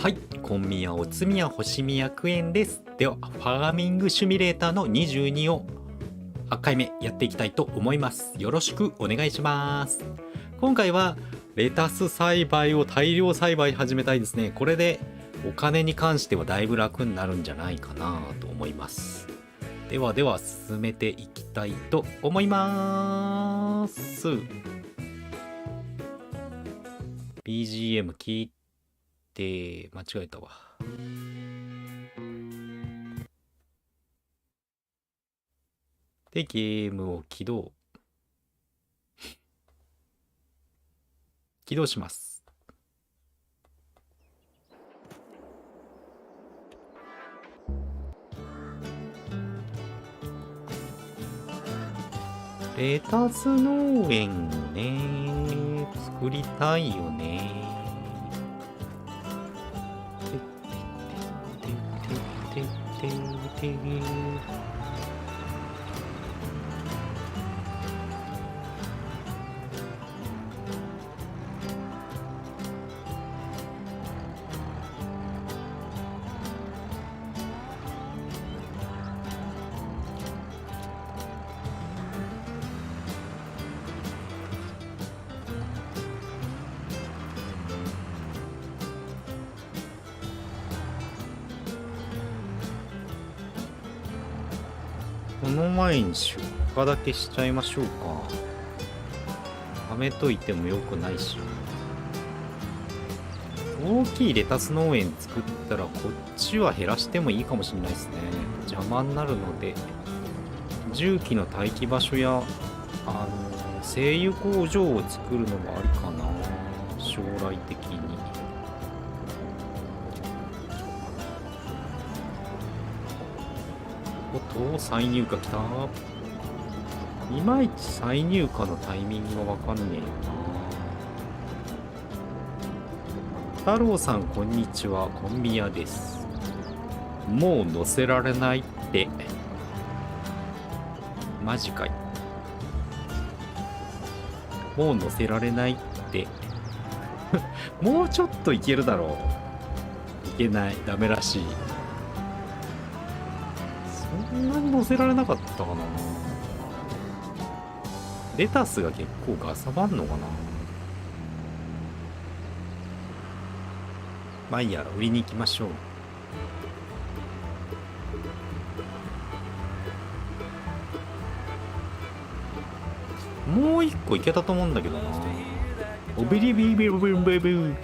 はい、コンミヤおつみや星見薬園です。では、ファーミングシミュレーターの22を8回目やっていきたいと思います。よろしくお願いします。今回はレタス栽培を大量栽培始めたいですね。これでお金に関してはだいぶ楽になるんじゃないかなと思います。では進めていきたいと思います。BGM 聞いて間違えたわ。で、ゲームを起動します。レタス農園ね、作りたいよね。この前に出荷だけしちゃいましょうか。はめといてもよくないし。大きいレタス農園作ったらこっちは減らしてもいいかもしれないですね。邪魔になるので、重機の待機場所や精油工場を作るのもありかな、将来的に。おっと、再入荷来た。いまいち再入荷のタイミングがわかんねえよな。太郎さんこんにちは、コンビニです。もう乗せられないって。マジかい。もう乗せられないってもうちょっといけるだろう。いけない、ダメらしい。そんなに乗せられなかったかな。レタスが結構ガサばんのかな。まあいいや、売りに行きましょう。もう一個いけたと思うんだけどな。オブリビビブンブブン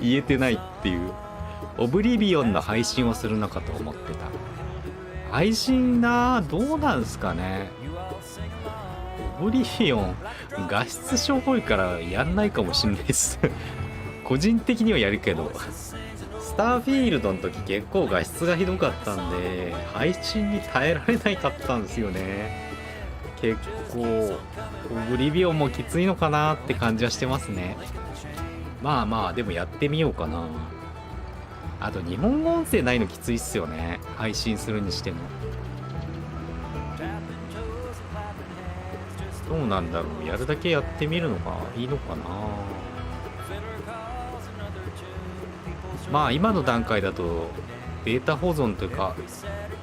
言えてないっていう。オブリビオンの配信をするのかと思ってた。配信な、どうなんすかね。オブリビオン画質しょぼいからやんないかもしんないです個人的にはやるけど、スターフィールドの時結構画質がひどかったんで配信に耐えられないかったんですよね。結構オブリビオンもきついのかなって感じはしてますね。まあまあでもやってみようかな。あと日本語音声ないのきついっすよね、配信するにしても。どうなんだろう、やるだけやってみるのがいいのかな。まあ今の段階だとベータ保存というか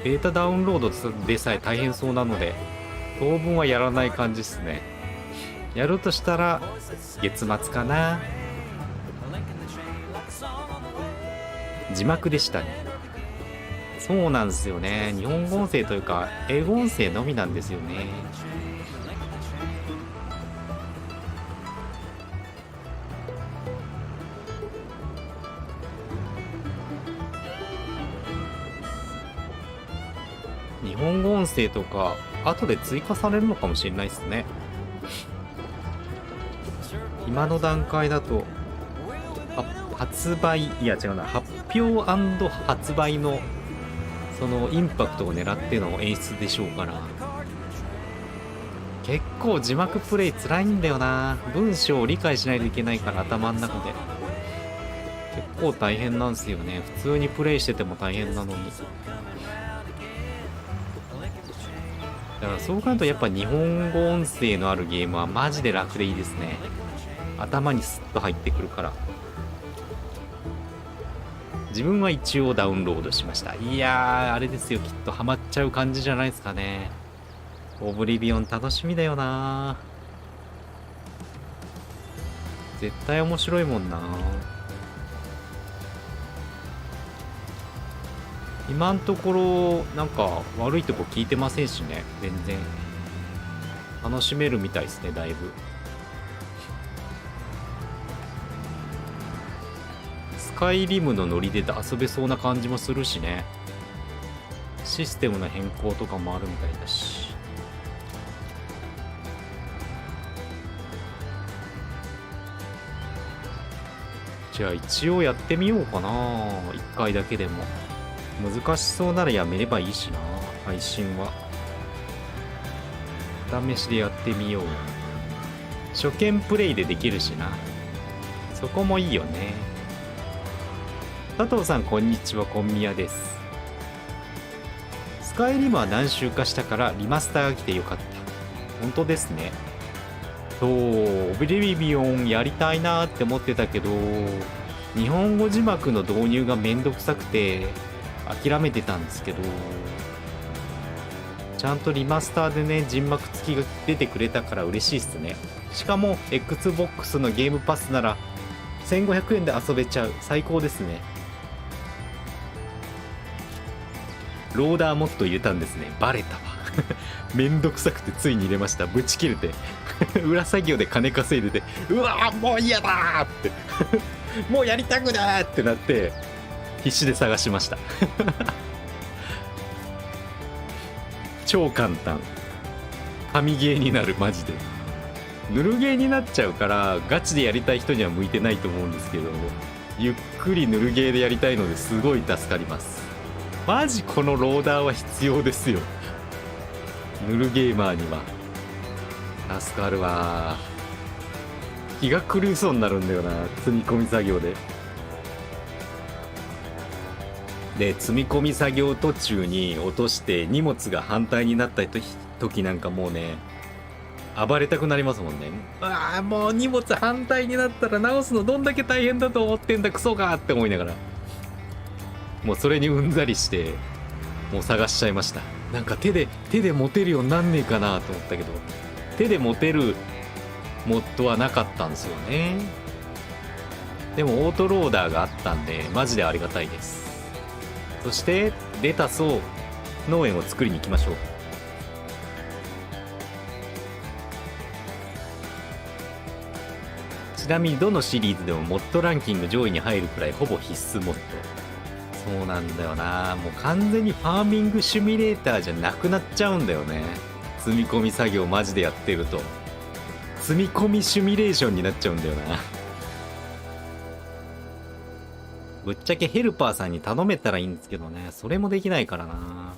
ベータダウンロードでさえ大変そうなので当分はやらない感じっすね。やるとしたら月末かな。字幕でしたね。そうなんですよね。日本語音声というか英語音声のみなんですよね。日本語音声とか後で追加されるのかもしれないですね。今の段階だと発売、いや違うな、発表&発売のそのインパクトを狙っての演出でしょうから。結構字幕プレイ辛いんだよな。文章を理解しないといけないから頭の中で結構大変なんですよね。普通にプレイしてても大変なのに。だからそう考えるとやっぱ日本語音声のあるゲームはマジで楽でいいですね。頭にスッと入ってくるから。自分は一応ダウンロードしました。いやー、あれですよ、きっとハマっちゃう感じじゃないですかね。オブリビオン楽しみだよな。絶対面白いもんな。今んところなんか悪いとこ聞いてませんしね。全然楽しめるみたいですね、だいぶ。スカイリムのノリで遊べそうな感じもするしね。システムの変更とかもあるみたいだし。じゃあ一応やってみようかな。一回だけでも。難しそうならやめればいいしな、配信は。試しでやってみよう。初見プレイでできるしな。そこもいいよね。佐藤さんこんにちは、こんみやです。スカイリムは何周かしたからリマスターが来てよかった。本当ですね。そう、オブリビオンやりたいなって思ってたけど、日本語字幕の導入がめんどくさくて諦めてたんですけど、ちゃんとリマスターでね、字幕付きが出てくれたから嬉しいっすね。しかも Xbox のゲームパスなら1500円で遊べちゃう。最高ですね。ローダーもっと入れたんですね。バレたわ。めんどくさくてついに入れました。ブチ切れて。裏作業で金稼いでて、うわーもう嫌だーって。もうやりたくないってなって、必死で探しました。超簡単。神ゲーになる、マジで。ぬるゲーになっちゃうから、ガチでやりたい人には向いてないと思うんですけど、ゆっくりぬるゲーでやりたいのですごい助かります。マジこのローダーは必要ですよ。ヌルゲーマーには助かるわ。気が狂いそうになるんだよな、積み込み作業で。積み込み作業途中に落として荷物が反対になった時なんかもうね、暴れたくなりますもんね。ああ、もう荷物反対になったら直すのどんだけ大変だと思ってんだクソかって思いながら、もうそれにうんざりしてもう探しちゃいました。なんか手で持てるようになんねえかなと思ったけど、手で持てるモッドはなかったんですよね。でもオートローダーがあったんでマジでありがたいです。そしてレタスを農園を作りに行きましょう。ちなみにどのシリーズでもモッドランキング上位に入るくらいほぼ必須モッド。そうなんだよな。もう完全にファーミングシミュレーターじゃなくなっちゃうんだよね。積み込み作業マジでやってると積み込みシミュレーションになっちゃうんだよな。ぶっちゃけヘルパーさんに頼めたらいいんですけどね、それもできないからな。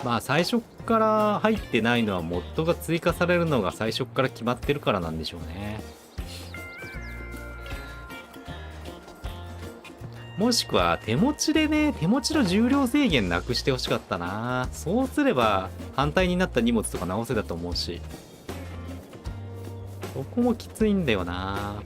まあ最初から入ってないのはモッドが追加されるのが最初から決まってるからなんでしょうね。もしくは手持ちでね、手持ちの重量制限なくしてほしかったな。そうすれば反対になった荷物とか直せだと思うし、そこもきついんだよな。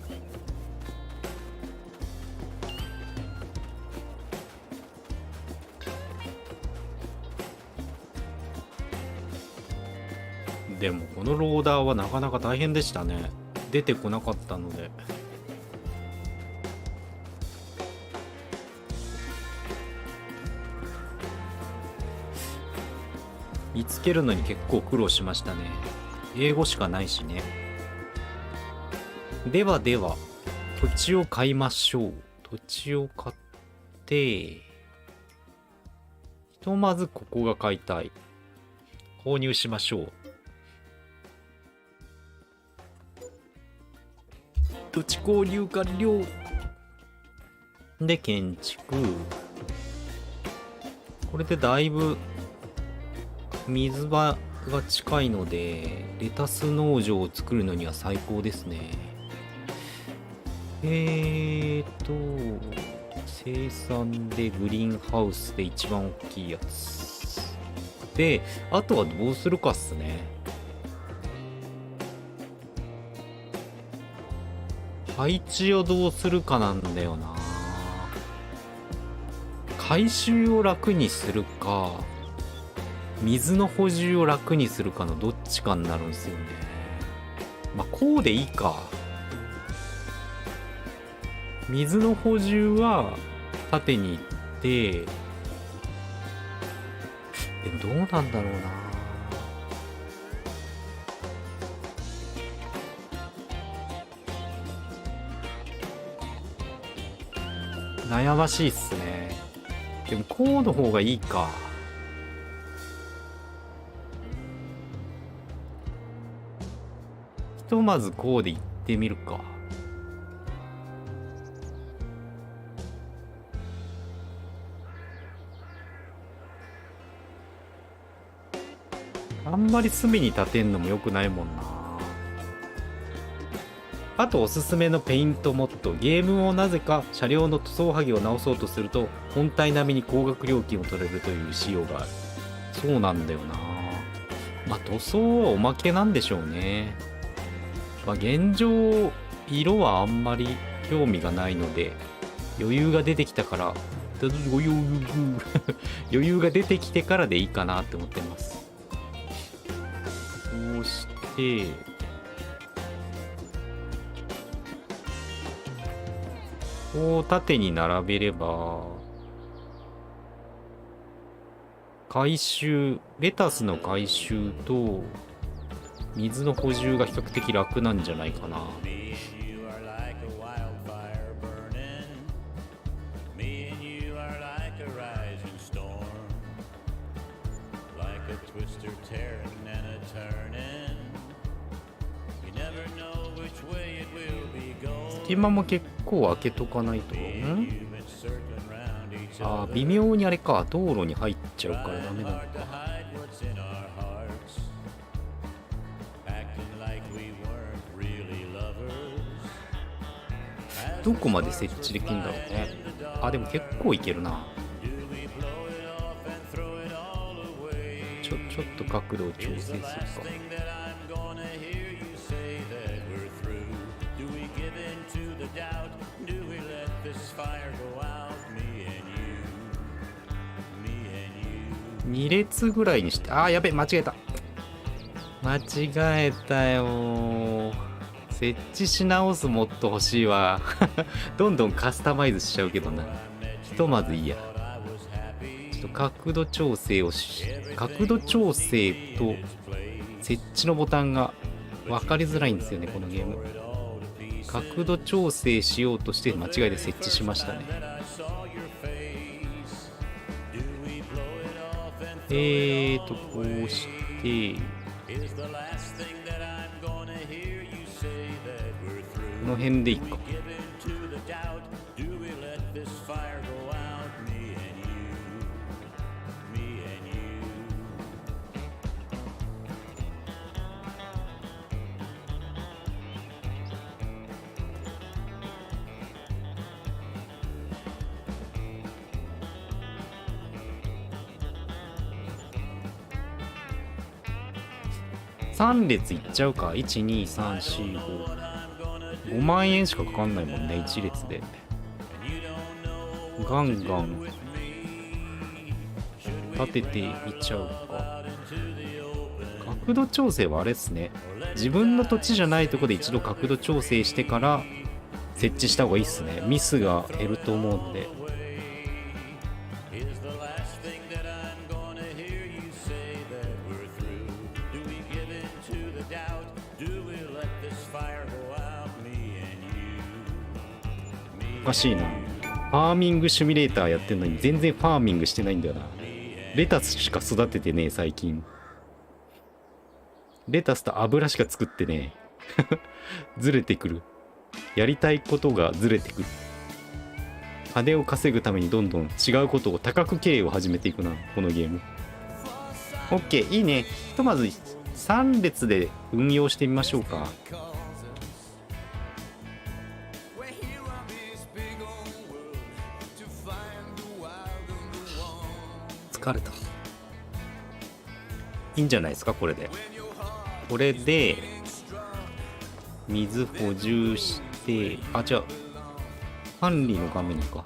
でもこのローダーはなかなか大変でしたね。出てこなかったので。見つけるのに結構苦労しましたね。英語しかないしね。では土地を買いましょう。土地を買ってひとまずここが買いたい。購入しましょう。土地購入完了で建築。これでだいぶ水場が近いのでレタス農場を作るのには最高ですね。生産でグリーンハウスで一番大きいやつで、あとはどうするかっすね。配置をどうするかなんだよな。回収を楽にするか水の補充を楽にするかのどっちかになるんですよね。まあこうでいいか。水の補充は縦に行って、でもどうなんだろうな。悩ましいっすね。でもこうの方がいいか。ひとまずこうで行ってみるか。あんまり隅に立てんのも良くないもんな。あとおすすめのペイントモッド。ゲームをなぜか車両の塗装はぎを直そうとすると本体並みに高額料金を取れるという仕様がある。そうなんだよな。まあ塗装はおまけなんでしょうね。まあ現状色はあんまり興味がないので、余裕が出てきたから余裕が出てきてからでいいかなって思ってます。そうしてこう縦に並べれば回収、レタスの回収と水の補充が比較的楽なんじゃないかな。隙間も結構開けとかないと。あー、微妙にあれか、道路に入っちゃうからダメなのか。どこまで設置できるんだろうね。あ、でも結構いけるな。ちょっと角度を調整するか。2列ぐらいにして、あーやべ、間違えた。間違えたよ。設置し直すモッド欲しいわ。どんどんカスタマイズしちゃうけどな。ひとまずいいや。ちょっと角度調整を角度調整と設置のボタンが分かりづらいんですよね、このゲーム。角度調整しようとして間違えて設置しましたね。こうして、この辺でいいか。3列いっちゃうか。1、2、3、4、5。5万円しかかかんないもんね、1列で。ガンガン立てていっちゃうか。角度調整はあれですね。自分の土地じゃないとこで一度角度調整してから設置した方がいいっすね。ミスが減ると思うんで。おかしいな。ファーミングシミュレーターやってんのに全然ファーミングしてないんだよな。レタスしか育ててねえ、最近。レタスと油しか作ってねえ。ずれてくる。やりたいことがずれてくる。金を稼ぐためにどんどん違うことを多角経営を始めていくな、このゲーム。OK、いいね。ひとまず3列で運用してみましょうか。疲れた。いいんじゃないですか、これで。これで水補充して、あ、じゃあ管理の画面か。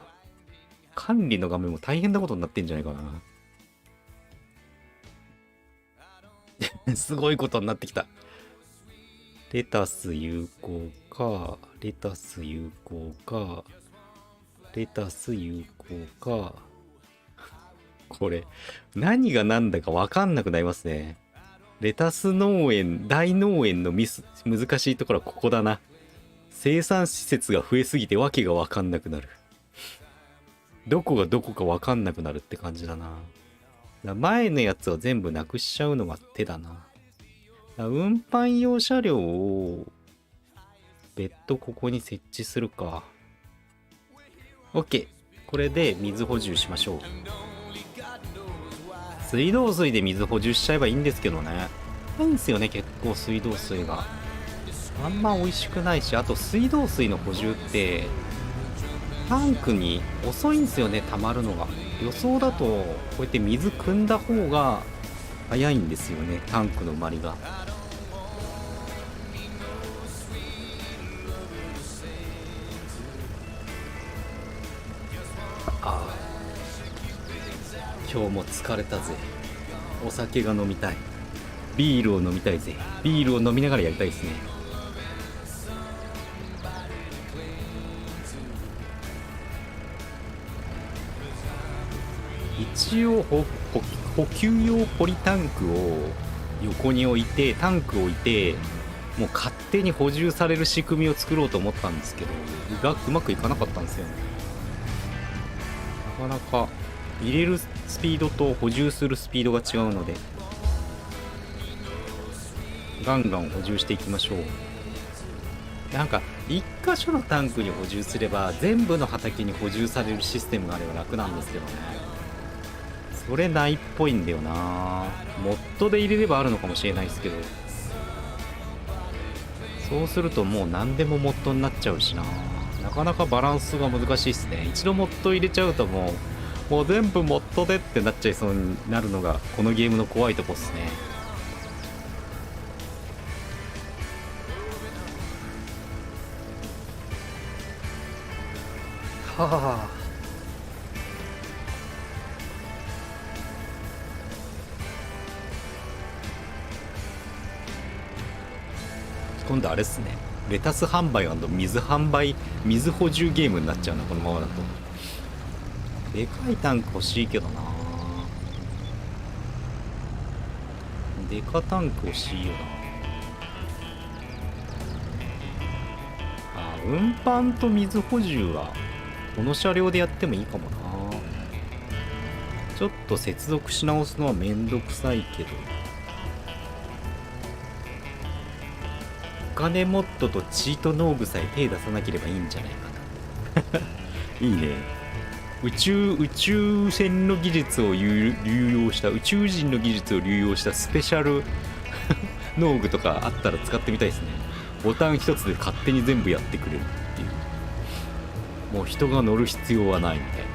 管理の画面も大変なことになってんじゃないかな。すごいことになってきた。レタス有効か、レタス有効か、レタス有効か。これ、何が何だか分かんなくなりますね。レタス農園、大農園の難しいところはここだな。生産施設が増えすぎてわけが分かんなくなる。どこがどこか分かんなくなるって感じだな。前のやつは全部なくしちゃうのが手だな。運搬用車両を別途ここに設置するか。OK。これで水補充しましょう。水道水で水補充しちゃえばいいんですけどね。ないんですよね、結構水道水が。あんま美味しくないし、あと水道水の補充ってタンクに遅いんですよね、溜まるのが。予想だとこうやって水汲んだ方が早いんですよね、タンクの埋まりが。今日も疲れたぜ。お酒が飲みたい。ビールを飲みたいぜ。ビールを飲みながらやりたいですね。一応補給用ポリタンクを横に置いて、タンクを置いて、もう勝手に補充される仕組みを作ろうと思ったんですけど、うまくいかなかったんですよね。なかなか入れるスピードと補充するスピードが違うので、ガンガン補充していきましょう。なんか一箇所のタンクに補充すれば全部の畑に補充されるシステムがあれば楽なんですけどね。それないっぽいんだよな。モッドで入れればあるのかもしれないですけど、そうするともう何でもモッドになっちゃうしな。なかなかバランスが難しいですね。一度モッド入れちゃうともう全部モッドでってなっちゃいそうになるのがこのゲームの怖いとこっすね。はあ。今度あれっすね。レタス販売&水販売、水補充ゲームになっちゃうな、このままだと。でかいタンク欲しいけどな。でかタンク欲しいよな。運搬と水補充はこの車両でやってもいいかもな。ちょっと接続し直すのはめんどくさいけど、お金モッドとチート農具さえ手出さなければいいんじゃないかな。いいね。宇宙船の技術を流用した、宇宙人の技術を流用したスペシャル農具とかあったら使ってみたいですね。ボタン一つで勝手に全部やってくれるっていう。もう人が乗る必要はないみたいな。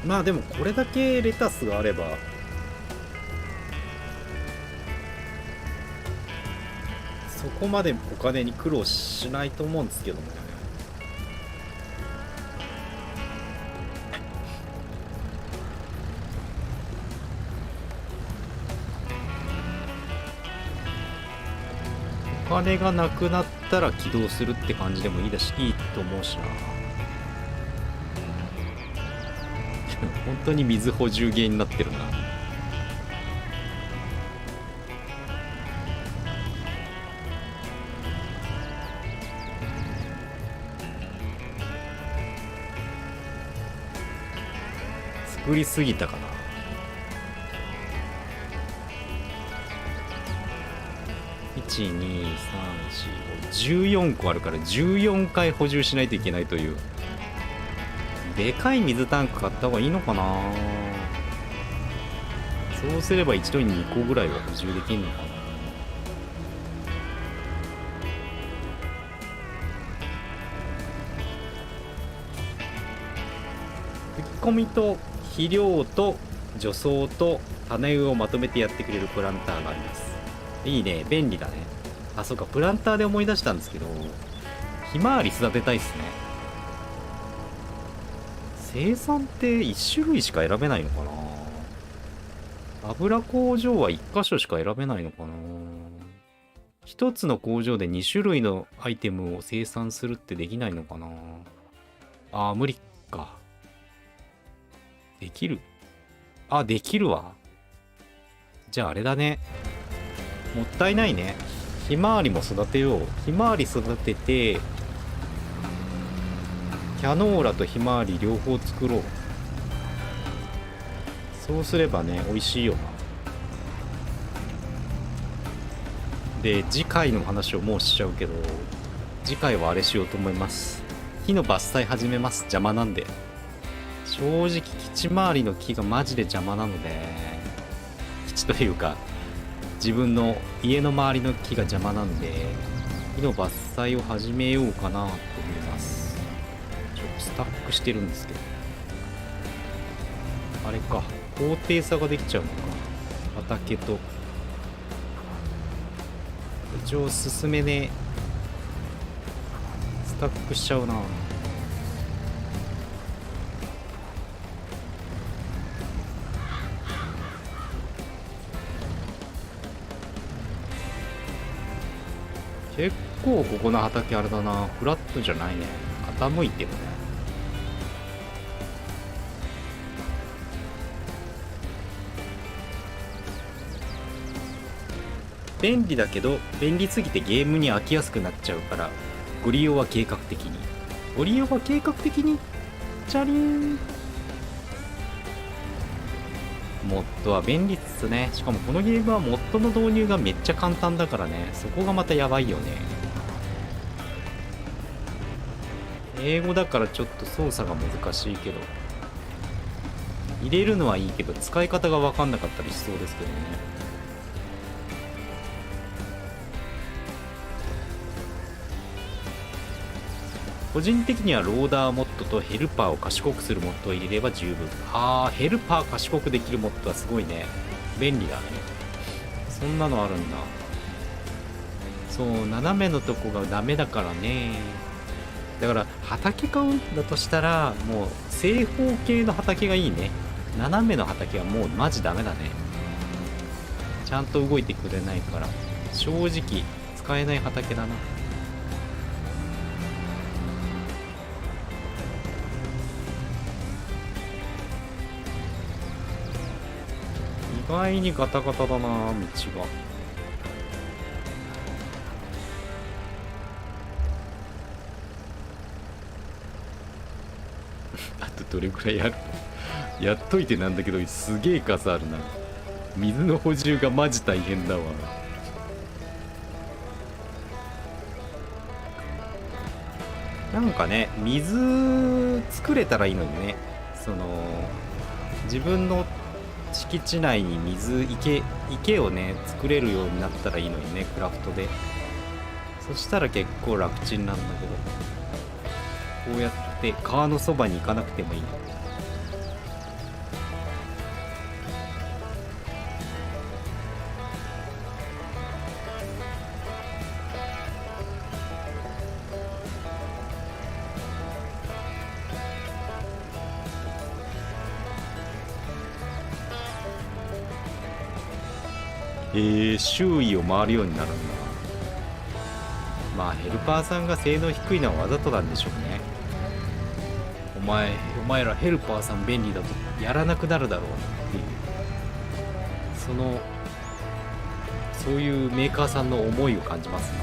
まあでもこれだけレタスがあればそこまでお金に苦労しないと思うんですけどね。お金がなくなったら起動するって感じでもいいと思うしな。本当に水補充ゲーになってるな。作りすぎたかな。1234514個あるから14回補充しないといけないという。でかい水タンク買った方がいいのかな。そうすれば一度に2個ぐらいは補充できるのかな。吹き込みと肥料と除草と種植えをまとめてやってくれるプランターがあります。いいね、便利だね。あ、そうか、プランターで思い出したんですけど、ひまわり育てたいっすね。生産って1種類しか選べないのかな。油工場は1箇所しか選べないのかな。1つの工場で2種類のアイテムを生産するってできないのかな。あー、無理か。できる？あ、できるわ。じゃああれだね。もったいないね。ひまわりも育てよう。ひまわり育てて、キャノーラとひまわり両方作ろう。そうすればね、美味しいよな。で、次回の話をもうしちゃうけど、次回はあれしようと思います。木の伐採始めます。邪魔なんで。正直、基地周りの木がマジで邪魔なので、基地というか、自分の家の周りの木が邪魔なんで、木の伐採を始めようかなと思います。ちょっとスタックしてるんですけど。あれか、高低差ができちゃうのか。畑と。一応進めね、スタックしちゃうな。結構ここの畑あれだな、フラットじゃないね。傾いてるね。便利だけど、便利すぎてゲームに飽きやすくなっちゃうから、ご利用は計画的に。ご利用は計画的に。チャリーン。モッドは便利っすね。しかもこのゲームはモッドの導入がめっちゃ簡単だからね。そこがまたやばいよね。英語だからちょっと操作が難しいけど、入れるのはいいけど使い方が分かんなかったりしそうですけどね。個人的にはローダーモッドとヘルパーを賢くするモッドを入れれば十分。あー、ヘルパー賢くできるモッドはすごいね。便利だね。そんなのあるんだ。そう、斜めのとこがダメだからね。だから畑買うんだとしたらもう正方形の畑がいいね。斜めの畑はもうマジダメだね。ちゃんと動いてくれないから正直使えない畑だな。意外にガタガタだな、道が。あとどれくらいやるやっといてなんだけど、すげえ数あるな。水の補充がマジ大変だわ。なんかね、水作れたらいいのにね。その自分の敷地内に池をね作れるようになったらいいのにね、クラフトで。そしたら結構楽ちんなんだけど、こうやって川のそばに行かなくてもいい。周囲を回るようになるんだ。まあヘルパーさんが性能低いのはわざとなんでしょうね。お前らヘルパーさん便利だとやらなくなるだろうっていう、そういうメーカーさんの思いを感じますな。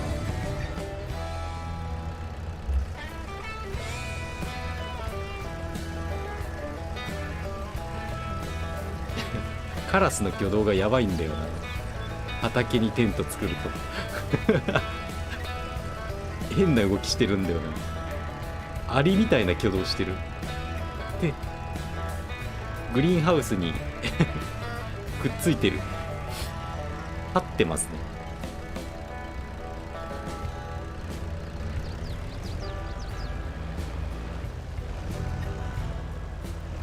カラスの挙動がやばいんだよな。畑にテント作ると変な動きしてるんだよな。アリみたいな挙動してる。でグリーンハウスにくっついてる。立ってますね。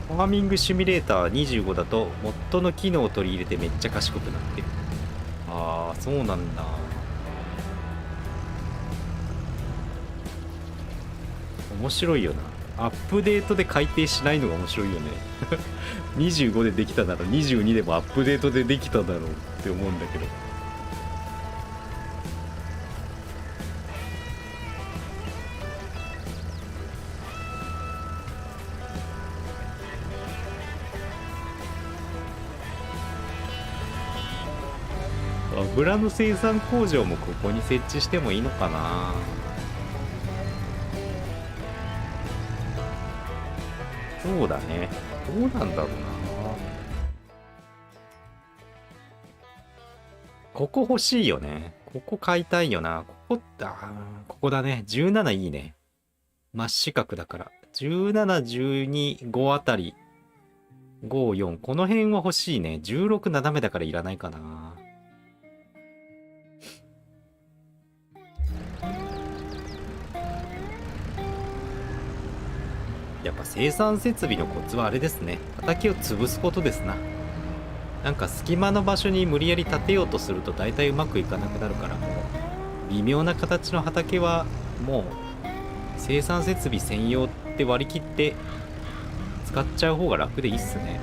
ファーミングシミュレーター25だとモッドの機能を取り入れてめっちゃ賢くなってる。あああ、そうなんだ。面白いよな。アップデートで改定しないのが面白いよね。25でできたなら22でもアップデートでできただろうって思うんだけど。油の生産工場もここに設置してもいいのかな。そうだね。どうなんだろうな。ここ欲しいよね。ここ買いたいよな。ここ、ここだね。17いいね。真四角だから。17、12、5あたり。5、4。この辺は欲しいね。16斜めだからいらないかな。やっぱ生産設備のコツはあれですね。畑を潰すことですな。なんか隙間の場所に無理やり建てようとすると大体うまくいかなくなるから、もう微妙な形の畑はもう生産設備専用って割り切って使っちゃう方が楽でいいっすね。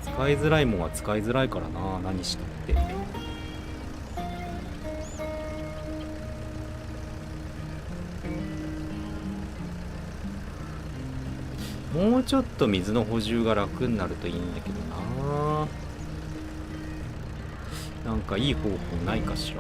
使いづらいもんは使いづらいからな、何したって。もうちょっと水の補充が楽になるといいんだけどな。なんかいい方法ないかし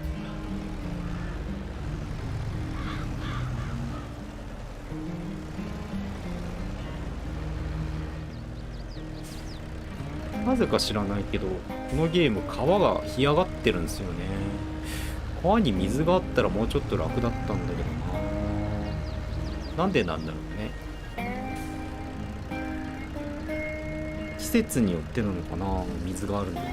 ら。なぜか知らないけど、このゲーム川が干上がってるんですよね。川に水があったらもうちょっと楽だったんだけどな。なんでなんだろうね。季節によってなのかな、水があるのは。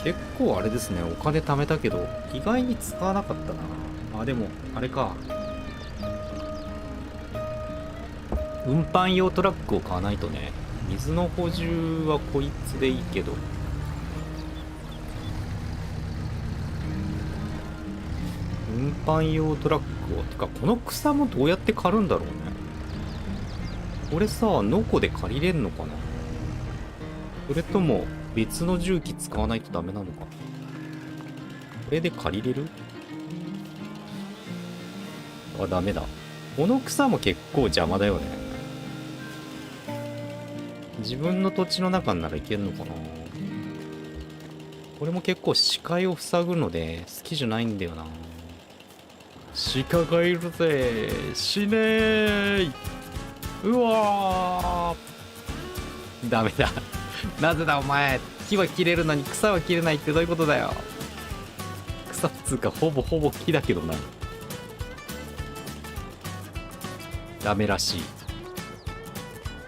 結構あれですね、お金貯めたけど意外に使わなかったな。あ、でもあれか、運搬用トラックを買わないとね。水の補充はこいつでいいけど、運搬用トラックを、てかこの草もどうやって刈るんだろうね。これさ、ノコで借りれんのかな。それとも別の重機使わないとダメなのか。これで借りれる？あ、ダメだ。この草も結構邪魔だよね。自分の土地の中ならいけんのかな。これも結構視界を塞ぐので好きじゃないんだよな。鹿がいるぜ、死ねーい。うわー、ダメだ。なぜだお前、木は切れるのに草は切れないってどういうことだよ。草っつうかほぼ木だけどな。ダメらしい。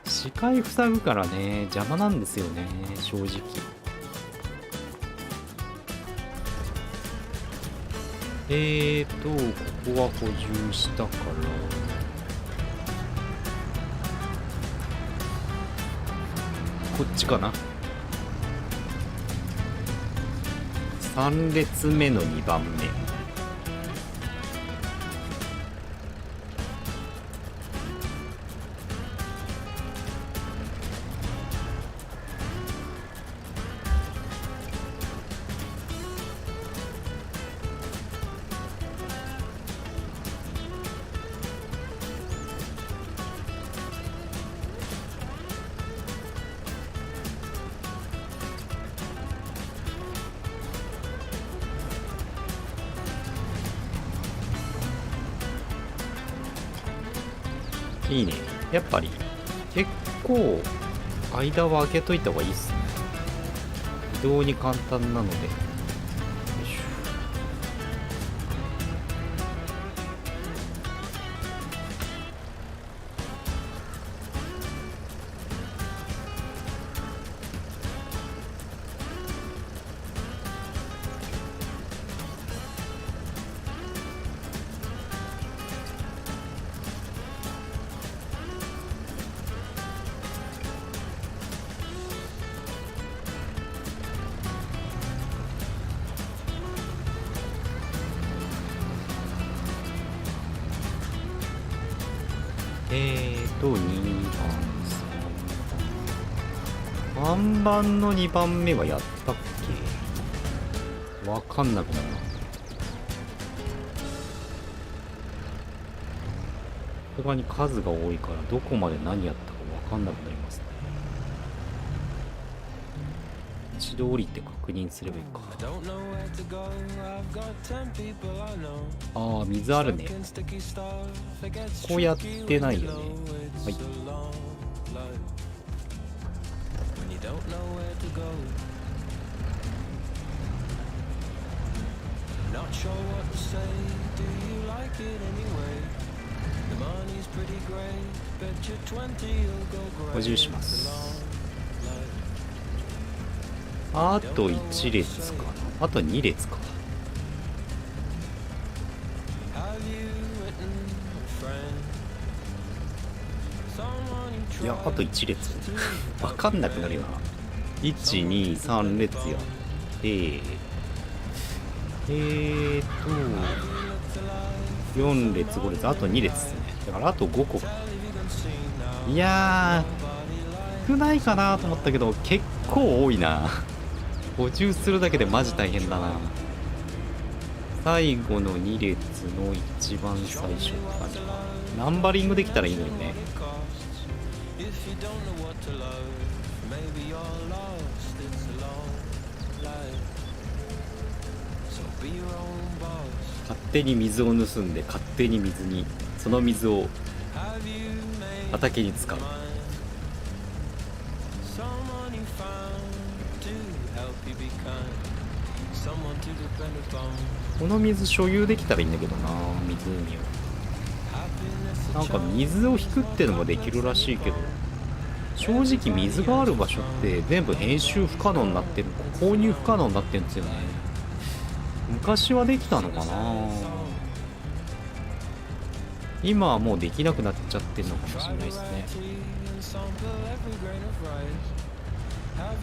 視界塞ぐからね、邪魔なんですよね、正直。ここは補充したから、こっちかな。3列目の2番目。いいね。やっぱり結構間は空けといた方がいいっすね。移動に簡単なので。よいしょ。と2番、3番の2番目はやったっけ？わかんなくなるな。さすがに数が多いからどこまで何やったかわかんなくなりますね。一度降りて確認すればいいか。ああ、水あるね。こうやってないよね。はい。補充します。あと1列かな。あと2列か。いや、あと1列わかんなくなるよな。123列やって4列5列、あと2列ですね。だからあと5個。いやー少ないかなと思ったけど結構多いな。補充するだけでマジ大変だな。最後の2列の一番最初とかにナンバリングできたらいいのにね。勝手に水を盗んで勝手に水にその水を畑に使う。この水所有できたらいいんだけどな。湖をなんか水を引くってのもできるらしいけど、正直水がある場所って全部編集不可能になってる、購入不可能になってるんですよね。昔はできたのかな。今はもうできなくなっちゃってるのかもしれないですね。ア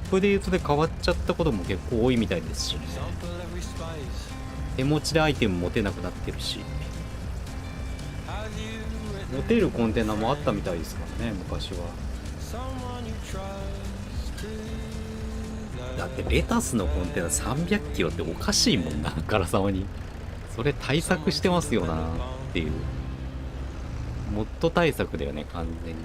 ップデートで変わっちゃったことも結構多いみたいですしね。手持ちでアイテム持てなくなってるし、持てるコンテナもあったみたいですからね、昔は。だってレタスのコンテナ300キロっておかしいもんな、唐沢に。それ対策してますよなっていう。モッド対策だよね、完全に。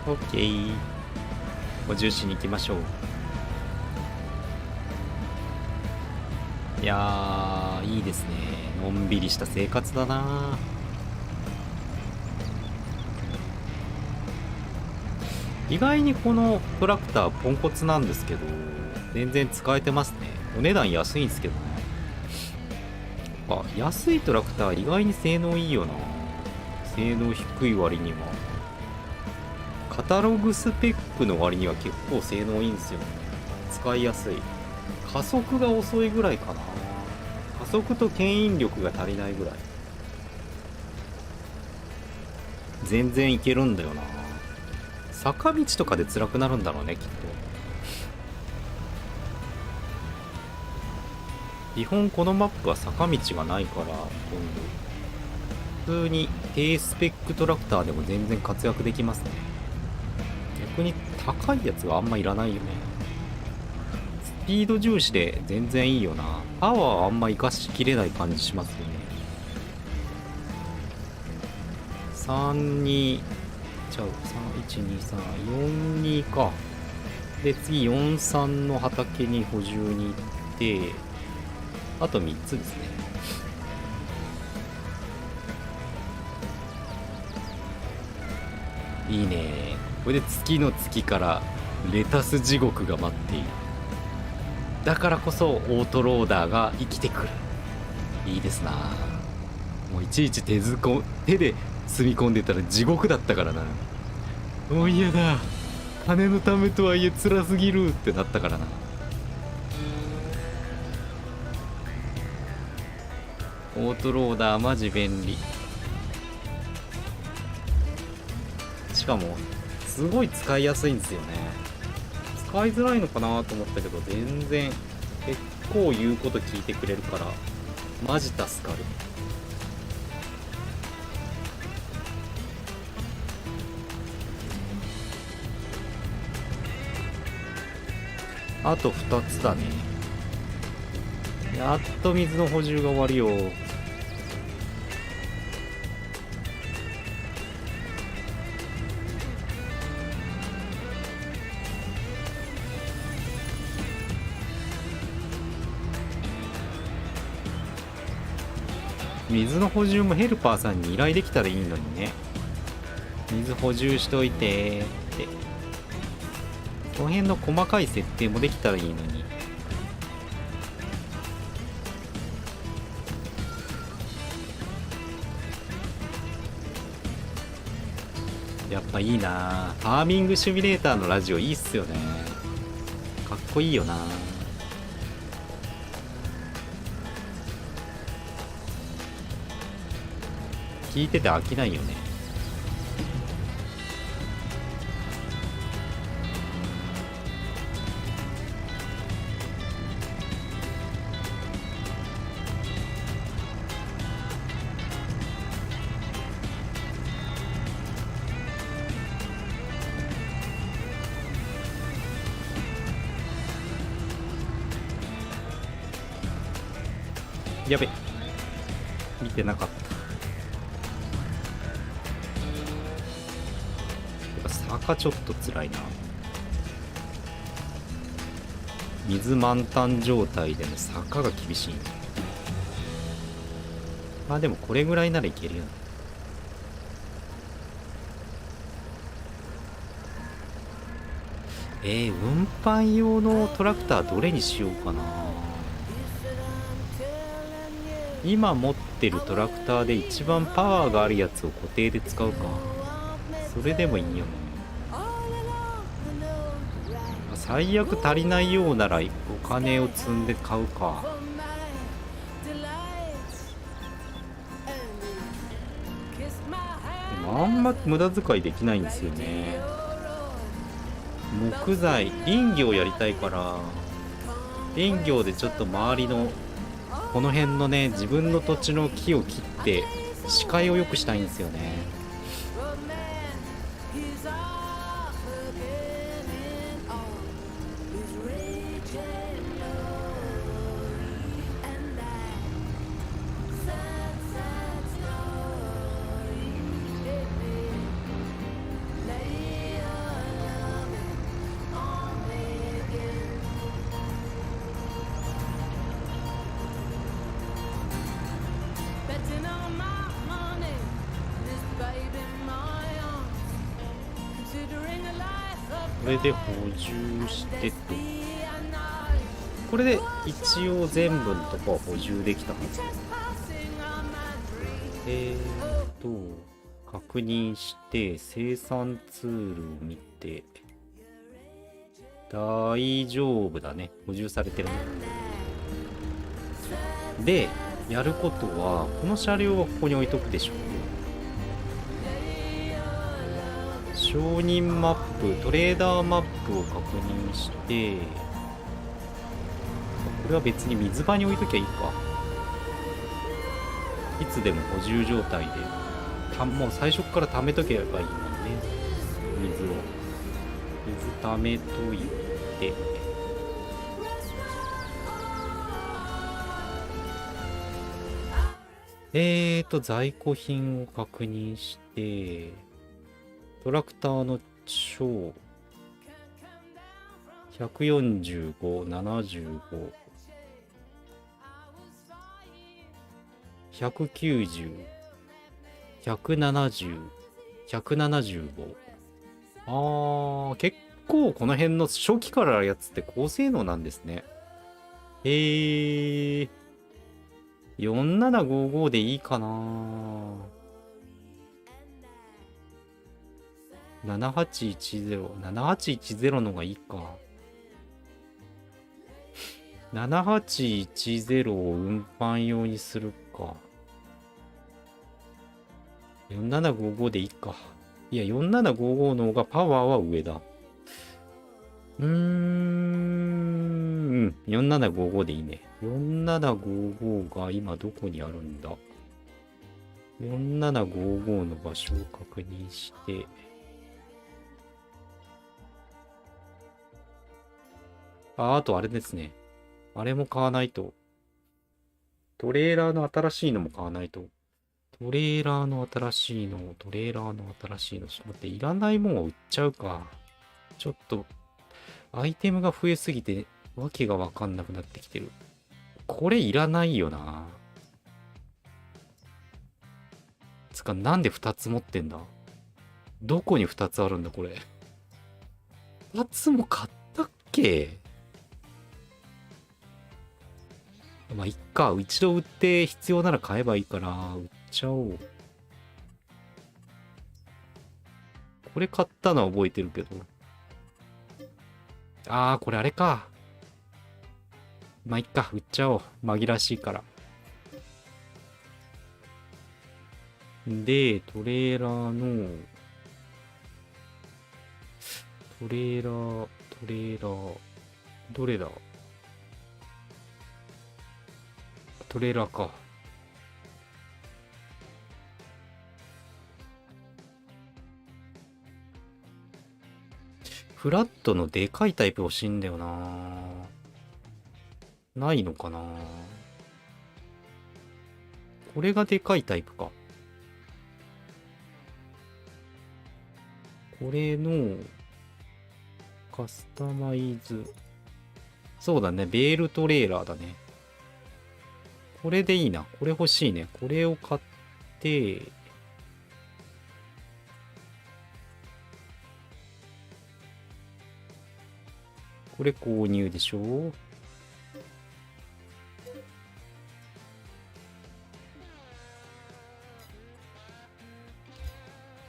オッケー。補充しに行きましょう。いやー、いいですね。のんびりした生活だな。意外にこのトラクターポンコツなんですけど、全然使えてますね。お値段安いんですけどね。あ、安いトラクター意外に性能いいよな。性能低い割には。カタログスペックの割には結構性能いいんですよ。使いやすい。加速が遅いぐらいかな。加速と牽引力が足りないぐらい。全然いけるんだよな。坂道とかで辛くなるんだろうね、きっと。基本このマップは坂道がないから、普通に低スペックトラクターでも全然活躍できますね。逆に高いやつがあんまいらないよね。スピード重視で全然いいよな。パワーはあんま活かしきれない感じしますよね。32ちゃう、312342か。で次43の畑に補充に行って、あと3つですね。いいね。これで月の月からレタス地獄が待っている。だからこそオートローダーが生きてくる。いいですな。もういちいち手で積み込んでたら地獄だったからな。もう嫌だ、金のためとはいえ辛すぎるってなったからな。オートローダーマジ便利。しかもすごい使いやすいんですよね。使いづらいのかなと思ったけど全然結構言うこと聞いてくれるからマジ助かる。あと2つだね。やっと水の補充が終わるよ。水の補充もヘルパーさんに依頼できたらいいのにね。水補充しといてって。この辺の細かい設定もできたらいいのに。やっぱいいな。ファーミングシミュレーターのラジオいいっすよね。かっこいいよな。聞いてて飽きないよね。やべ、見てなかった。坂ちょっと辛いな。水満タン状態での坂が厳しい。まあでもこれぐらいならいけるよね。運搬用のトラクターどれにしようかな。今持ってるトラクターで一番パワーがあるやつを固定で使うか。それでもいいよね。最悪足りないようならお金を積んで買うか。でもあんま無駄遣いできないんですよね。木材林業やりたいから林業でちょっと周りのこの辺のね自分の土地の木を切って視界を良くしたいんですよね。これで補充してと。これで一応全部のとこは補充できたはず。確認して生産ツールを見て大丈夫だね。補充されてるね。でやることはこの車両はここに置いとくでしょう。承認マップ、トレーダーマップを確認して、これは別に水場に置いときゃいいか。いつでも補充状態でもう最初から貯めとけばいいもんね。水貯めといて、在庫品を確認して、トラクターの超145、75、190、170、175。結構この辺の初期からあるやつって高性能なんですね。4755でいいかな。7810、7810のがいいか。7810を運搬用にするか。4755でいいか。いや、4755の方がパワーは上だ。4755でいいね。4755が今どこにあるんだ。4755の場所を確認して。あとあれですね。あれも買わないと。トレーラーの新しいのも買わないと。トレーラーの新しいの。ちょっと待って、いらないもんは売っちゃうか。ちょっと、アイテムが増えすぎて、わけがわかんなくなってきてる。これいらないよな。つか、なんで2つ持ってんだ？どこに2つあるんだ、これ。2つも買ったっけ？まあ、いっか。一度売って必要なら買えばいいから、売っちゃおう。これ買ったのは覚えてるけど。あー、これあれか。まあ、いっか。売っちゃおう。紛らわしいから。で、トレーラーの、トレーラー、どれだ？トレーラーか。フラットのでかいタイプ欲しいんだよな。ないのかな。これがでかいタイプか。これのカスタマイズ。そうだね。ベールトレーラーだね。これでいいな。これ欲しいね。これを買って、これ購入でしょ。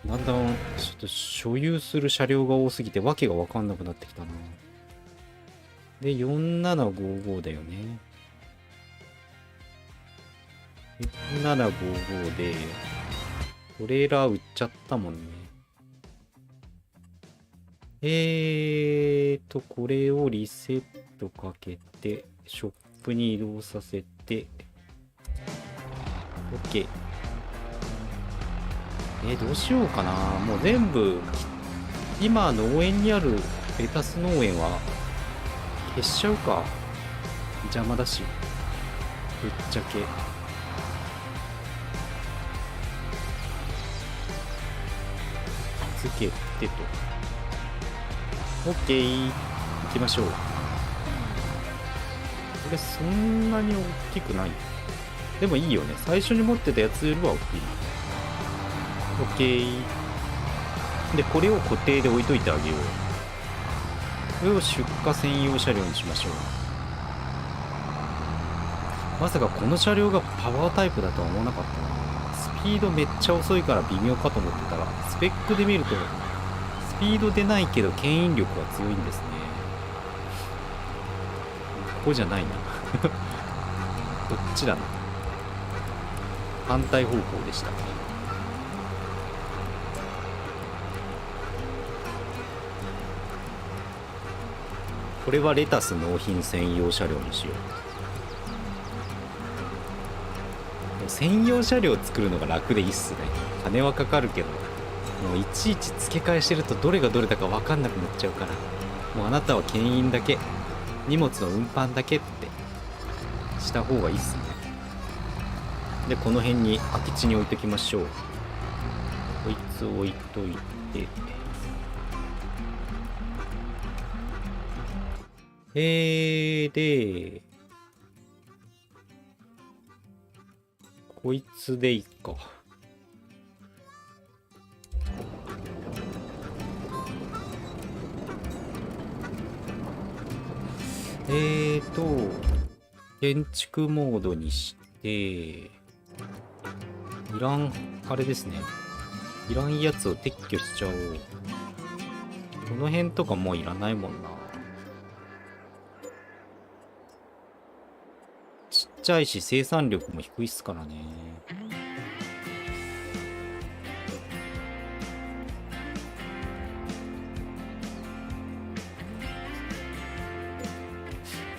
だんだんちょっと所有する車両が多すぎてわけがわかんなくなってきたな。で、4755だよね。4755で、トレーラー売っちゃったもんね。これをリセットかけて、ショップに移動させて、OK。どうしようかな。もう全部、今農園にあるレタス農園は消しちゃうか。邪魔だし。ぶっちゃけ。つけてと。OK。行きましょう。これそんなに大きくない。でもいいよね。最初に持ってたやつよりは大きい。OK。で、これを固定で置いといてあげよう。これを出荷専用車両にしましょう。まさかこの車両がパワータイプだとは思わなかったな。スピードめっちゃ遅いから微妙かと思ってたら、スペックで見ると、スピード出ないけど牽引力は強いんですね。ここじゃないな。こっちだな。反対方向でしたね。これはレタス納品専用車両にしよう。専用車両作るのが楽でいいっすね。金はかかるけど、もういちいち付け替えしてるとどれがどれだか分かんなくなっちゃうから、もうあなたは牽引だけ、荷物の運搬だけってした方がいいっすね。で、この辺に空き地に置いときましょう。こいつ置いといて、で、こいつでいいか。建築モードにして、いらん、あれですね。いらんやつを撤去しちゃおう。この辺とかもういらないもんな。ちっちゃいし生産力も低いっすからね。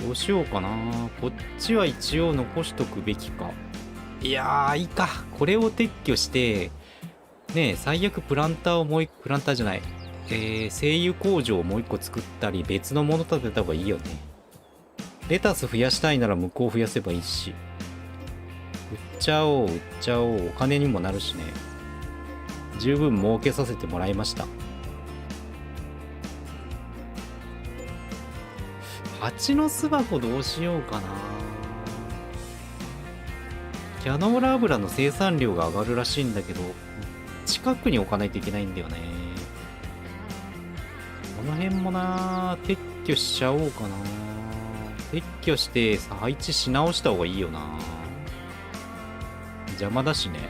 どうしようかな。こっちは一応残しとくべきか。いやー、いいか。これを撤去して、ねえ、最悪プランターをもう一個、プランターじゃない。精油工場をもう一個作ったり、別のもの立てた方がいいよね。レタス増やしたいなら向こう増やせばいいし。売っちゃおう、売っちゃおう。お金にもなるしね。十分儲けさせてもらいました。蜂の巣箱どうしようかな。キャノーラ油の生産量が上がるらしいんだけど、近くに置かないといけないんだよね。この辺もな、撤去しちゃおうかな。撤去して配置し直した方がいいよな。邪魔だしね。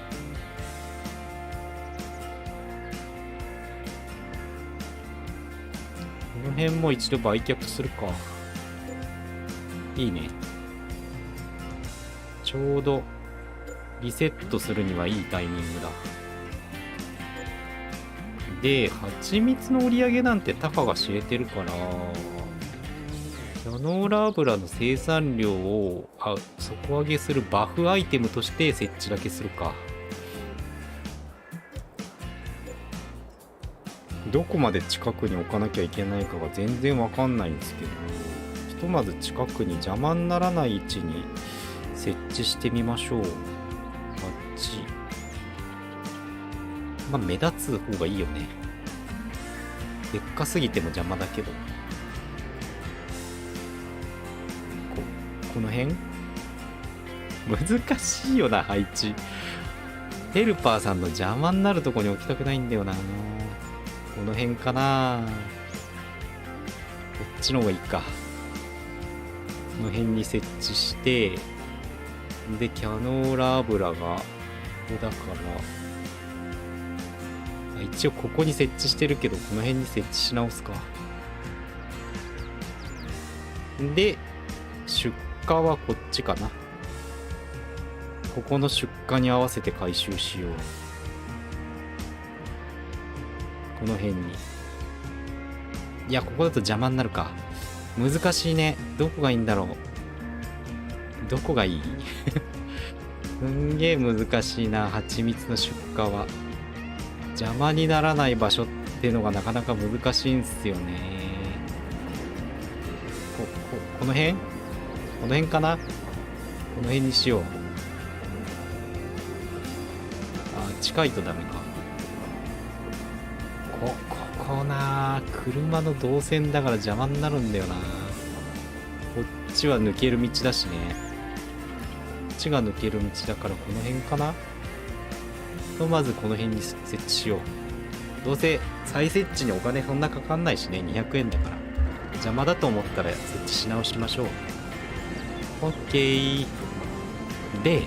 この辺も一度売却するか。いいね。ちょうどリセットするにはいいタイミングだ。で、蜂蜜の売り上げなんてたかが知れてるから、キャノーラ油の生産量を底上げするバフアイテムとして設置だけするか。どこまで近くに置かなきゃいけないかが全然わかんないんですけど、ひとまず近くに邪魔にならない位置に設置してみましょう。まあ目立つ方がいいよね。でっかすぎても邪魔だけど。この辺難しいよな、配置。ヘルパーさんの邪魔になるとこに置きたくないんだよな。この辺かな。こっちの方がいいか。この辺に設置して、でキャノーラ油がここだから、一応ここに設置してるけど、この辺に設置し直すか。で出荷はこっちかな。ここの出荷に合わせて回収しよう。この辺に。いや、ここだと邪魔になるか。難しいね。どこがいいんだろう。どこがいいすんげえ難しいな、蜂蜜の出荷は。邪魔にならない場所っていうのがなかなか難しいんすよね。この辺？この辺かな？この辺にしよう。近いとダメか。ここな、車の動線だから邪魔になるんだよな。こっちは抜ける道だしね。こっちが抜ける道だからこの辺かなと、まずこの辺に設置しよう。どうせ再設置にお金そんなかかんないしね。200円だから邪魔だと思ったら設置し直しましょう。 OK で、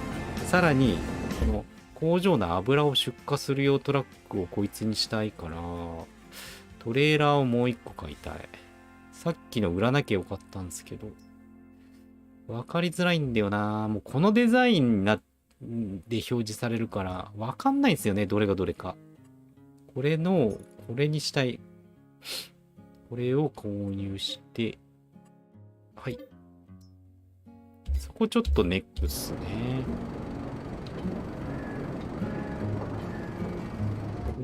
さらにこの工場の油を出荷する用トラックをこいつにしたいから、トレーラーをもう一個買いたい。さっきの売らなきゃよかったんですけど、分かりづらいんだよな。もうこのデザインで表示されるから分かんないんですよね、どれがどれか。これにしたい。これを購入して、はい。そこちょっとネックっすね。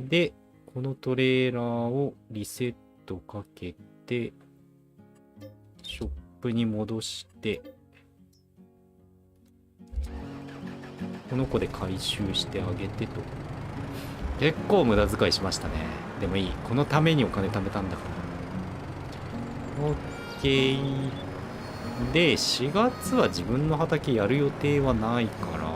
で、このトレーラーをリセットかけて、ショップに戻して、この子で回収してあげてと。結構無駄遣いしましたね。でもいい。このためにお金貯めたんだから。OK。で、4月は自分の畑やる予定はないから、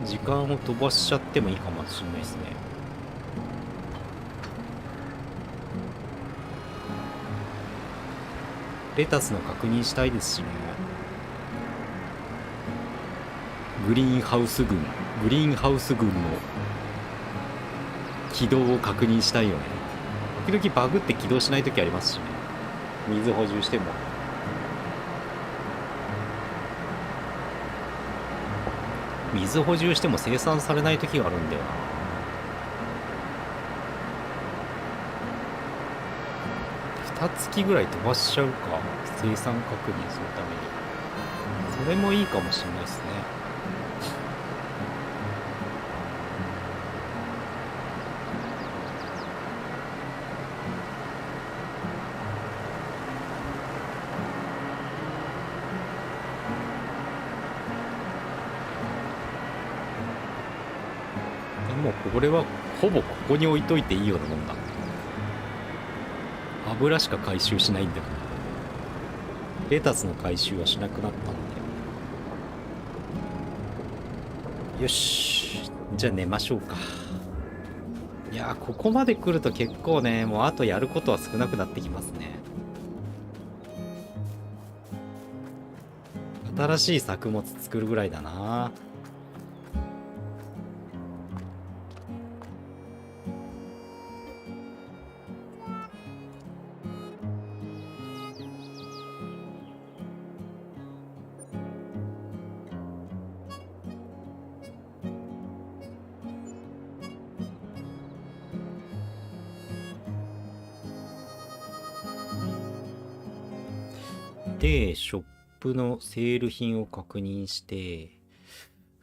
時間を飛ばしちゃってもいいかもしれないですね。レタスの確認したいですしね。グリーンハウス群の起動を確認したいよね。時々バグって起動しない時ありますしね。水補充しても。水補充しても生産されない時があるんだよな。2月ぐらい飛ばしちゃうか、生産確認するために。それもいいかもしれないですね。でもこれはほぼここに置いといていいようなもんだ。油しか回収しないんだから。レタスの回収はしなくなったんで。よし、じゃあ寝ましょうか。いやー、ここまで来ると結構ね、もうあとやることは少なくなってきますね。新しい作物作るぐらいだな。で、ショップのセール品を確認して、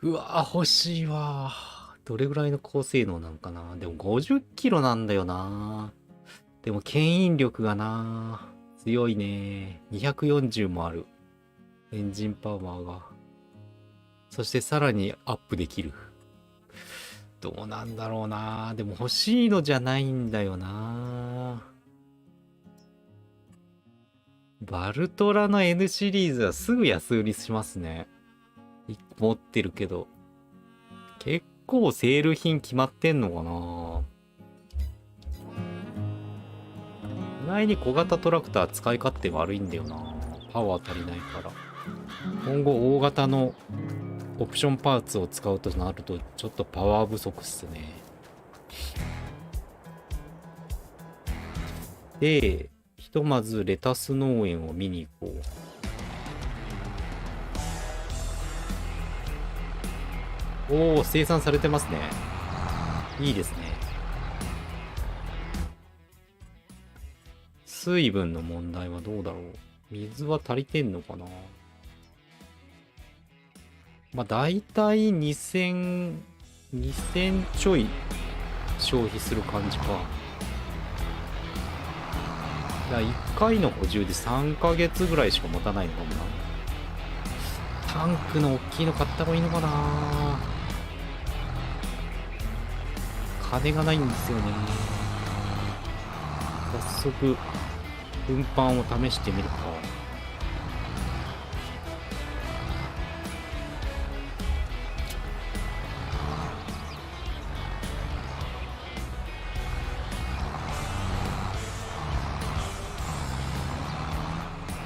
うわー、欲しいわー。どれぐらいの高性能なのかな。でも50キロなんだよな。でも牽引力がな、強いね。240もある。エンジンパワーが。そしてさらにアップできる。どうなんだろうな。でも欲しいのじゃないんだよな。バルトラの N シリーズはすぐ安売りしますね。1個持ってるけど。結構セール品決まってんのかな。意外に小型トラクター使い勝手悪いんだよな。パワー足りないから。今後大型のオプションパーツを使うとなるとちょっとパワー不足っすね。で、ひとまずレタス農園を見に行こう。おお、生産されてますね。いいですね。水分の問題はどうだろう。水は足りてんのかな。まあ大体2000ちょい消費する感じか。1回の補充で3ヶ月ぐらいしか持たないのかもな。タンクの大きいの買った方がいいのかな。金がないんですよね。早速運搬を試してみるか。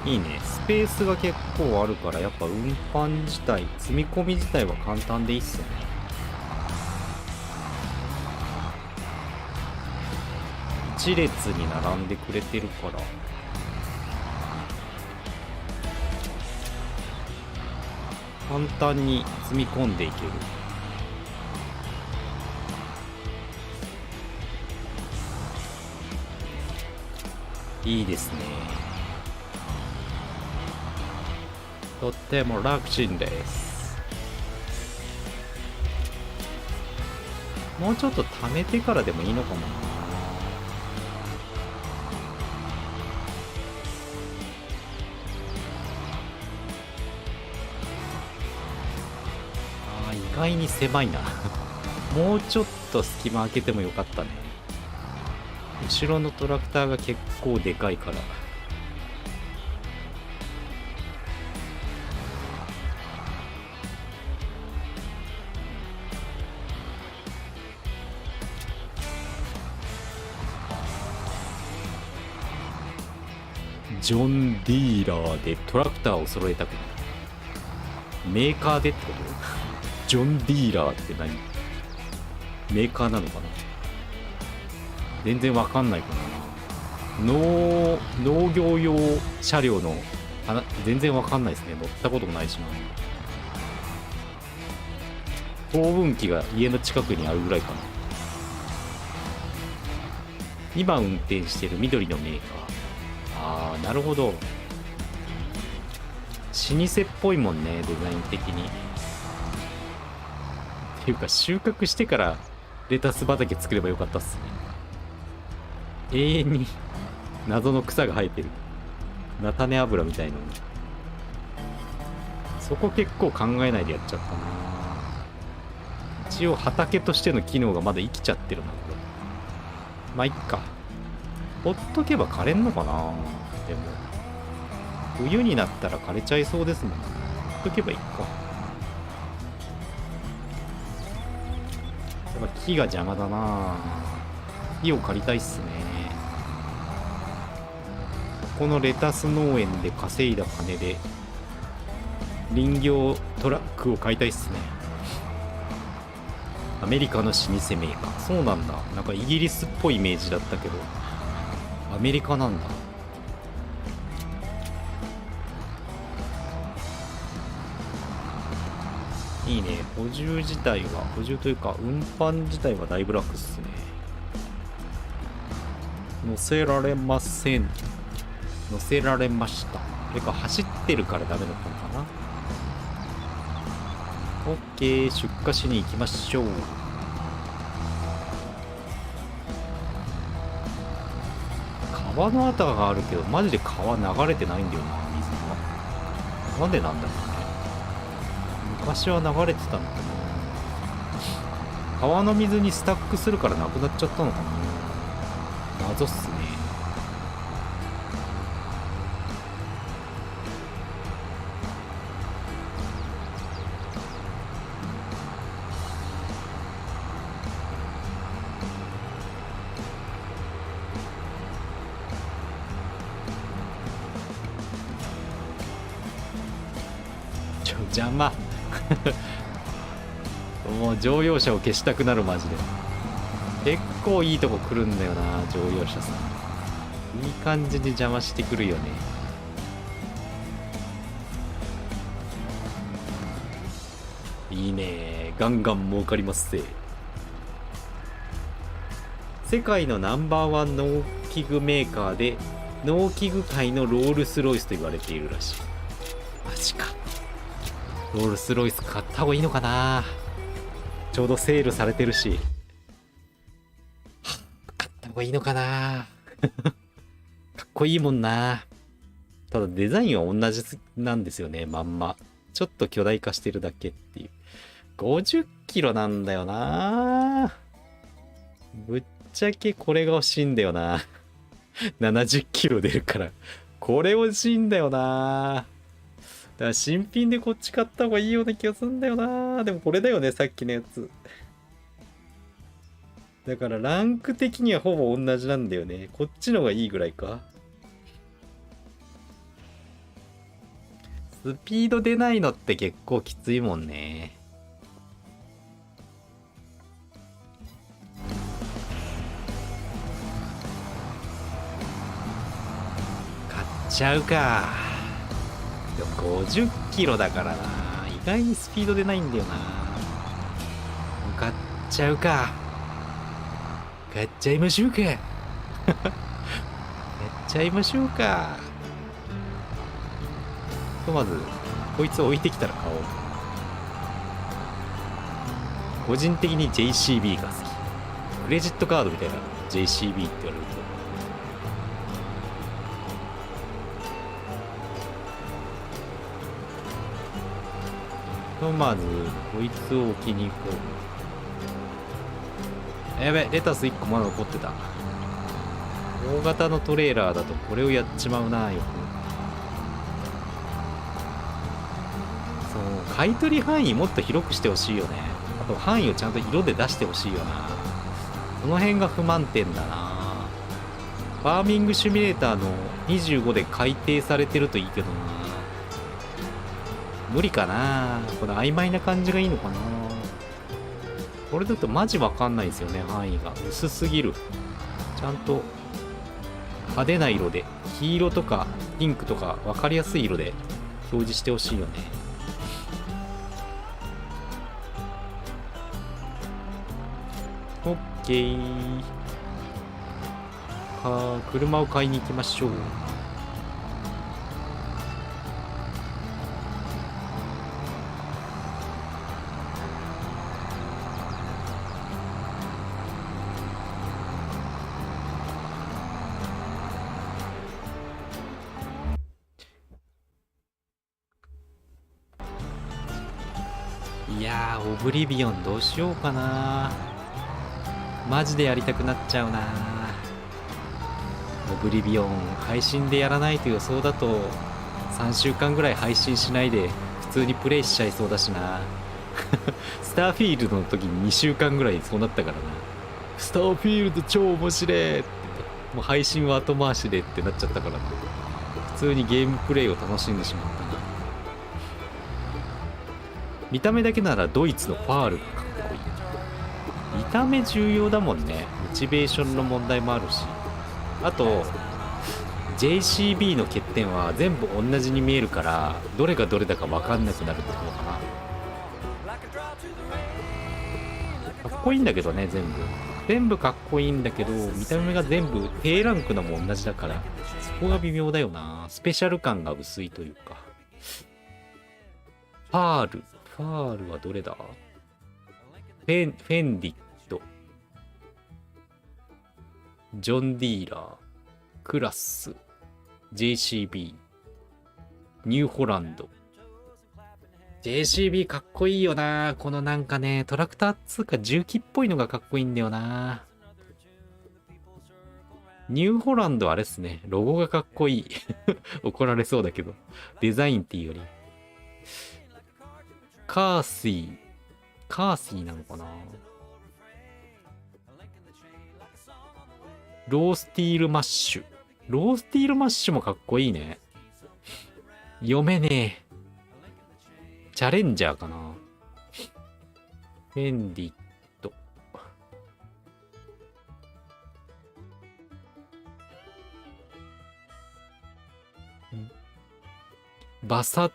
いいね。スペースが結構あるから、やっぱ運搬自体、積み込み自体は簡単でいいっすよね。一列に並んでくれてるから。簡単に積み込んでいける。いいですね。とっても楽ちんです。もうちょっと貯めてからでもいいのかもな。意外に狭いな。もうちょっと隙間開けてもよかったね。後ろのトラクターが結構でかいから。ジョン・ディーラーでトラクターを揃えたくない。メーカーでってこと？ジョン・ディーラーって何？メーカーなのかな？全然わかんないかな。農業用車両の全然わかんないですね。乗ったこともないしな。耕運機が家の近くにあるぐらいかな。今運転してる緑のメーカー。あー、なるほど。老舗っぽいもんね、デザイン的に。っていうか、収穫してからレタス畑作ればよかったっすね。永遠に謎の草が生えてる。菜種油みたいなの。そこ結構考えないでやっちゃったな。一応畑としての機能がまだ生きちゃってるな、これ。まあ、いっか。ほっとけば枯れんのかな。でも冬になったら枯れちゃいそうですもん。ほっとけばいいか。やっぱ木が邪魔だな。木を借りたいっすね。このレタス農園で稼いだ金で林業トラックを買いたいっすね。アメリカの老舗メーカー。そうなんだ。なんかイギリスっぽいイメージだったけどアメリカなんだ。いいね。補充自体は、補充というか運搬自体はだいぶ楽っすね。乗せられません。乗せられました。走ってるからダメだったのかな。オッケー、出荷しに行きましょう。川の跡があるけどマジで川流れてないんだよな、水が。なんでなんだろうね。昔は流れてたのかな。川の水にスタックするからなくなっちゃったのかな。謎っすね。邪魔もう乗用車を消したくなる。マジで結構いいとこ来るんだよな、乗用車さん。いい感じで邪魔してくるよね。いいね、ガンガン儲かりますぜ。世界のナンバーワン農機具メーカーで農機具界のロールスロイスと言われているらしい。マジか。ロールスロイス買った方がいいのかな。ちょうどセールされてるし。買った方がいいのかな。かっこいいもんな。ただデザインは同じなんですよね、まんま。ちょっと巨大化してるだけっていう。50キロなんだよな。ぶっちゃけこれが欲しいんだよな。70キロ出るから。これ欲しいんだよな。だから新品でこっち買った方がいいような気がするんだよな。でもこれだよね、さっきのやつ。だからランク的にはほぼ同じなんだよね。こっちの方がいいぐらいか。スピード出ないのって結構きついもんね。買っちゃうか。でも50キロだからな。意外にスピード出ないんだよな。買っちゃうか。買っちゃいましょうか。買っちゃいましょうか。まずこいつ置いてきたら買おう。個人的に JCB が好き。クレジットカードみたいな JCB って言われると。まずこいつを置きに行こう。やべ、レタス1個まだ残ってた。大型のトレーラーだとこれをやっちまうな。よくそう、買い取り範囲もっと広くしてほしいよね。あと範囲をちゃんと色で出してほしいよな。この辺が不満点だな。ファーミングシミュレーターの25で改定されてるといいけどな。無理かな。この曖昧な感じがいいのかな。これだとマジわかんないですよね、範囲が薄すぎる。ちゃんと派手な色で、黄色とかピンクとか分かりやすい色で表示してほしいよね。オッケー。車を買いに行きましょう。いやー、オブリビオンどうしようかな。マジでやりたくなっちゃうな。オブリビオン配信でやらないと予想だと3週間ぐらい配信しないで普通にプレイしちゃいそうだしな。スターフィールドの時に2週間ぐらいそうなったからな。スターフィールド超面白いって、もう配信は後回しでってなっちゃったからな。普通にゲームプレイを楽しんでしまったな。見た目だけならドイツのファールがかっこいい。見た目重要だもんね。モチベーションの問題もあるし、あと JCB の欠点は全部同じに見えるからどれがどれだか分かんなくなるってことかな。かっこいいんだけどね、全部かっこいいんだけど、見た目が全部低ランクのも同じだから、そこが微妙だよな。スペシャル感が薄いというか。ファールはどれだ？フェンディット、ジョン・ディーラー、クラス、JCB、ニューホランド。JCB かっこいいよな。このなんかね、トラクターっつうか重機っぽいのがかっこいいんだよな。ニューホランドあれっすね。ロゴがかっこいい。怒られそうだけど。デザインっていうより。カーシーなのかな。ロースティールマッシュもかっこいいね。読めねえ。チャレンジャーかな。フェンディット。バサ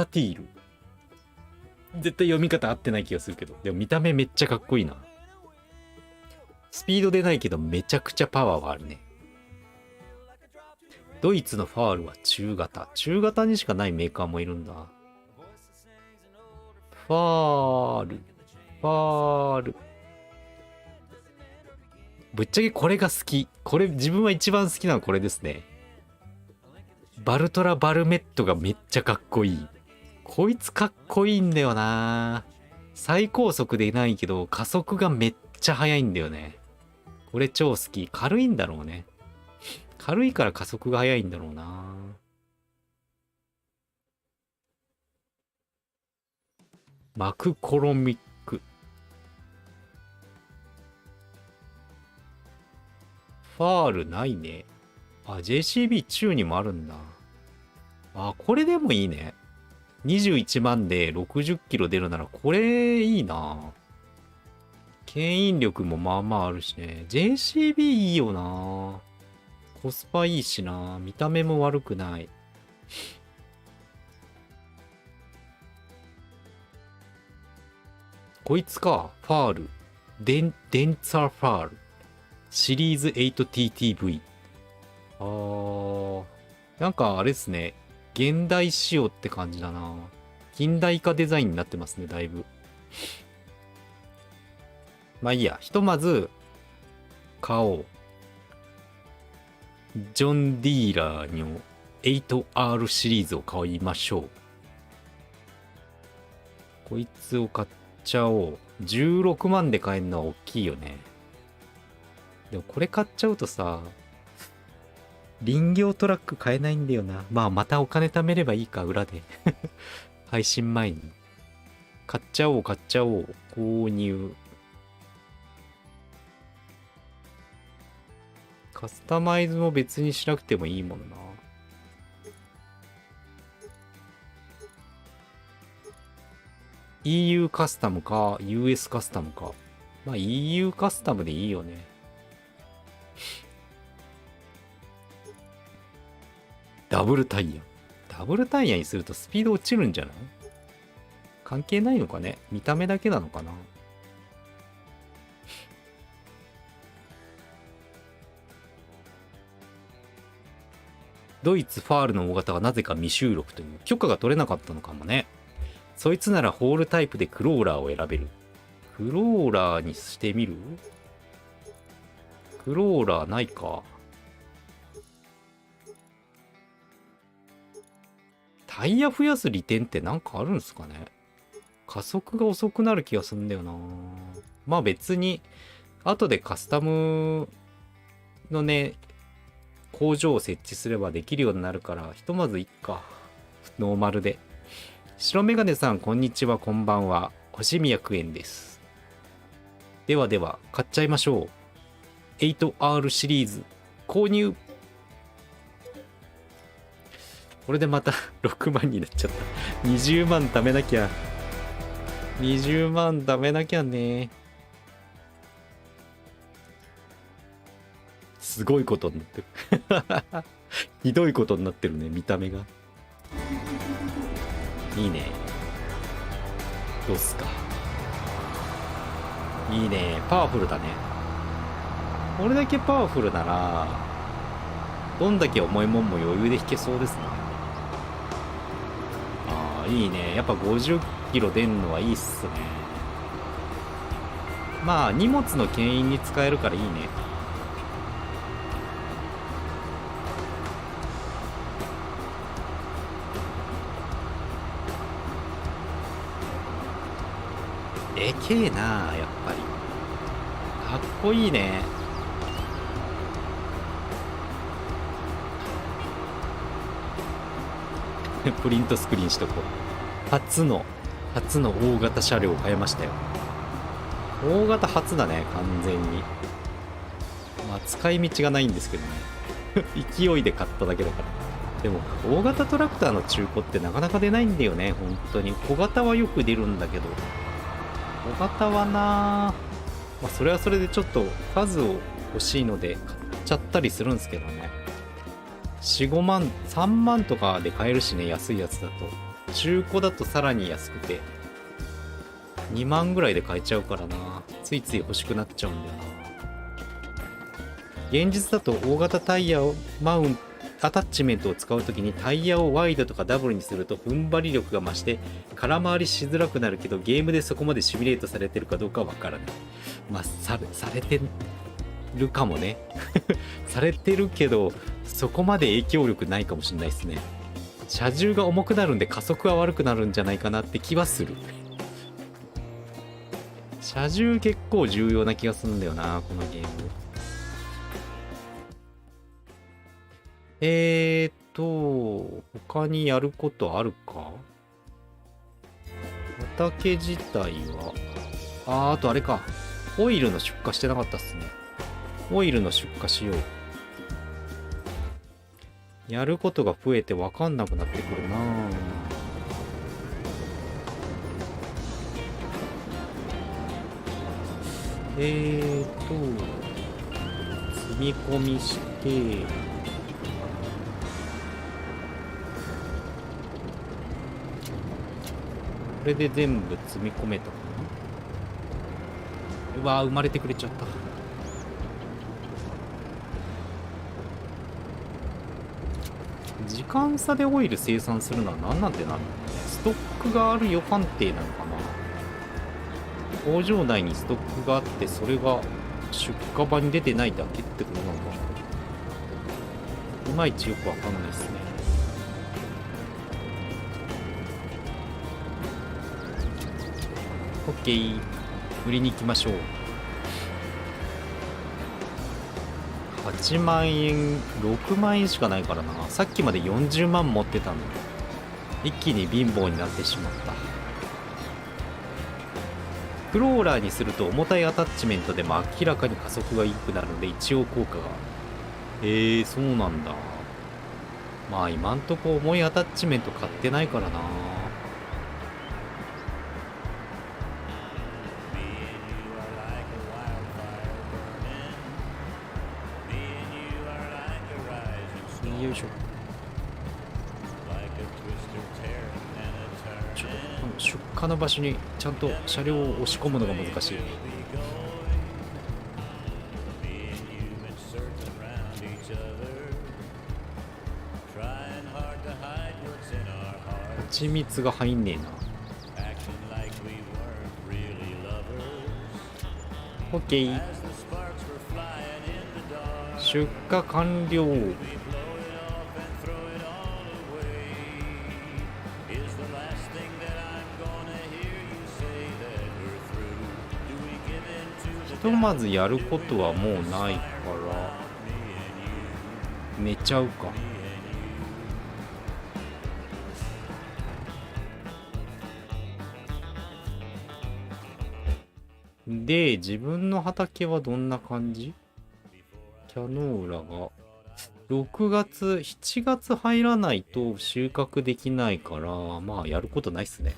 ティール。絶対読み方合ってない気がするけど。でも見た目めっちゃかっこいいな。スピード出ないけどめちゃくちゃパワーはあるね。ドイツのファールは中型にしかないメーカーもいるんだ。ファール。ぶっちゃけこれが好き。これ自分は一番好きなのこれですね。バルトラ・バルメットがめっちゃかっこいい。こいつかっこいいんだよな。最高速でないけど加速がめっちゃ速いんだよね。これ超好き。軽いんだろうね。軽いから加速が速いんだろうな。マクコロミック。ファールないね。あ、JCB 中にもあるんだ。あ、これでもいいね。21万で60キロ出るならこれいいな。牽引力もまあまああるしね。JCB いいよな。コスパいいしな。見た目も悪くない。こいつか。ファール。デンツァーファール。シリーズ 8TTV。なんかあれですね。現代仕様って感じだな。近代化デザインになってますね、だいぶ。まあいいや。ひとまず、買おう。ジョン・ディーラーの 8R シリーズを買いましょう。こいつを買っちゃおう。16万で買えるのは大きいよね。でもこれ買っちゃうとさ、林業トラック買えないんだよな。まあまたお金貯めればいいか、裏で。配信前に。買っちゃおう。購入。カスタマイズも別にしなくてもいいもんな。EU カスタムか US カスタムか。まあ EU カスタムでいいよね。ダブルタイヤ。ダブルタイヤにするとスピード落ちるんじゃない？関係ないのかね？見た目だけなのかな？ドイツファールの大型がなぜか未収録という許可が取れなかったのかもね。そいつならホールタイプでクローラーを選べる。クローラーにしてみる？クローラーないか。タイヤ増やす利点ってなんかあるんすかね？加速が遅くなる気がするんだよな。まあ別に後でカスタムのね工場を設置すればできるようになるから、ひとまずいっか。ノーマルで。白メガネさんこんにちは、こんばんは。星宮クエンです。ではでは買っちゃいましょう。 8R シリーズ購入。これでまた6万になっちゃった。20万貯めなきゃ。20万貯めなきゃね。すごいことになってる。ひどいことになってるね、見た目が。いいね。どうっすか。いいね。パワフルだね。これだけパワフルなら、どんだけ重いもんも余裕で引けそうですね。ああ、いいね。やっぱ50キロ出んのはいいっすね。まあ、荷物の牽引に使えるからいいね。でけえな、やっぱり。かっこいいね。プリントスクリーンしとこう。初の大型車両を買いましたよ。大型初だね、完全に。まあ使い道がないんですけどね。勢いで買っただけだから。でも大型トラクターの中古ってなかなか出ないんだよね、本当に。小型はよく出るんだけど、小型はな、まあそれはそれでちょっと数を欲しいので買っちゃったりするんですけどね。4、5万、3万とかで買えるしね、安いやつだと。中古だとさらに安くて2万ぐらいで買えちゃうからな。ついつい欲しくなっちゃうんだよな。現実だと大型タイヤをアタッチメントを使うときにタイヤをワイドとかダブルにすると踏ん張り力が増して空回りしづらくなるけど、ゲームでそこまでシミュレートされてるかどうかはわからない。まあされてるかもね。されてるけどそこまで影響力ないかもしれないですね。車重が重くなるんで加速は悪くなるんじゃないかなって気はする。車重結構重要な気がするんだよな、このゲーム。他にやることあるか？畑自体は、あとあれか。オイルの出荷してなかったっすね。オイルの出荷しよう。やることが増えて分かんなくなってくるな。積み込みして、これで全部積み込めたかな。うわー、生まれてくれちゃった。時間差でオイル生産するのは何なんてなるの？ストックがあるよ判定なのかな。工場内にストックがあってそれが出荷場に出てないだけってことなのかな。いまいちよくわかんないですね。オッケー、売りに行きましょう。8万円、6万円しかないからな。さっきまで40万持ってたのに一気に貧乏になってしまった。クローラーにすると重たいアタッチメントでも明らかに加速が良くなるので一応効果が。そうなんだ。まあ今んとこ重いアタッチメント買ってないからな。よいしょ。ちょっと出荷の場所にちゃんと車両を押し込むのが難しい。蜂蜜が入んねえな。オッケー。出荷完了。ひとまずやることはもうないから寝ちゃうか。で、自分の畑はどんな感じ？キャノーラが6月、7月入らないと収穫できないから、まあやることないっすね。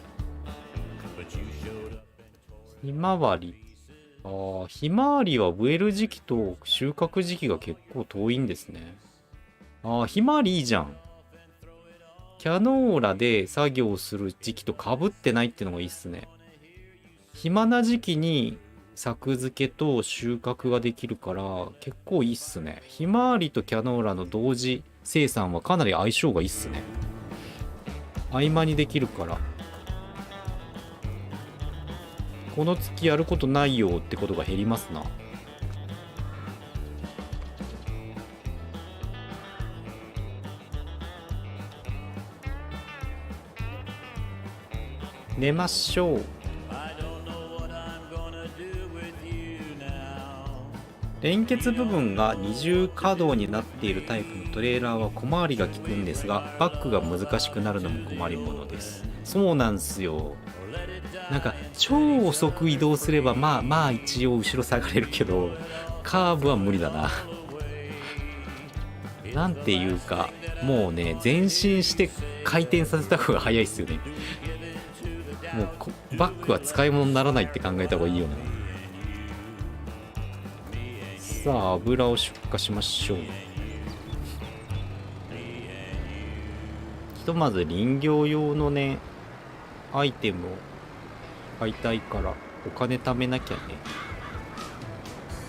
ひまわり。ひまわりは植える時期と収穫時期が結構遠いんですね。ひまわりいいじゃん。キャノーラで作業する時期とかぶってないってのがいいっすね。暇な時期に作付けと収穫ができるから結構いいっすね。ひまわりとキャノーラの同時生産はかなり相性がいいっすね。合間にできるから。この月やることないよってことが減りますな。寝ましょう。連結部分が二重可動になっているタイプのトレーラーは小回りが利くんですが、バックが難しくなるのも困りものです。そうなんすよ。なんか超遅く移動すればまあ一応後ろ下がれるけど、カーブは無理だな。なんていうか、もうね、前進して回転させた方が早いっすよね。もうバックは使い物にならないって考えた方がいいよな。さあ油を出荷しましょう。ひとまず林業用のねアイテムを買いたいからお金貯めなきゃね。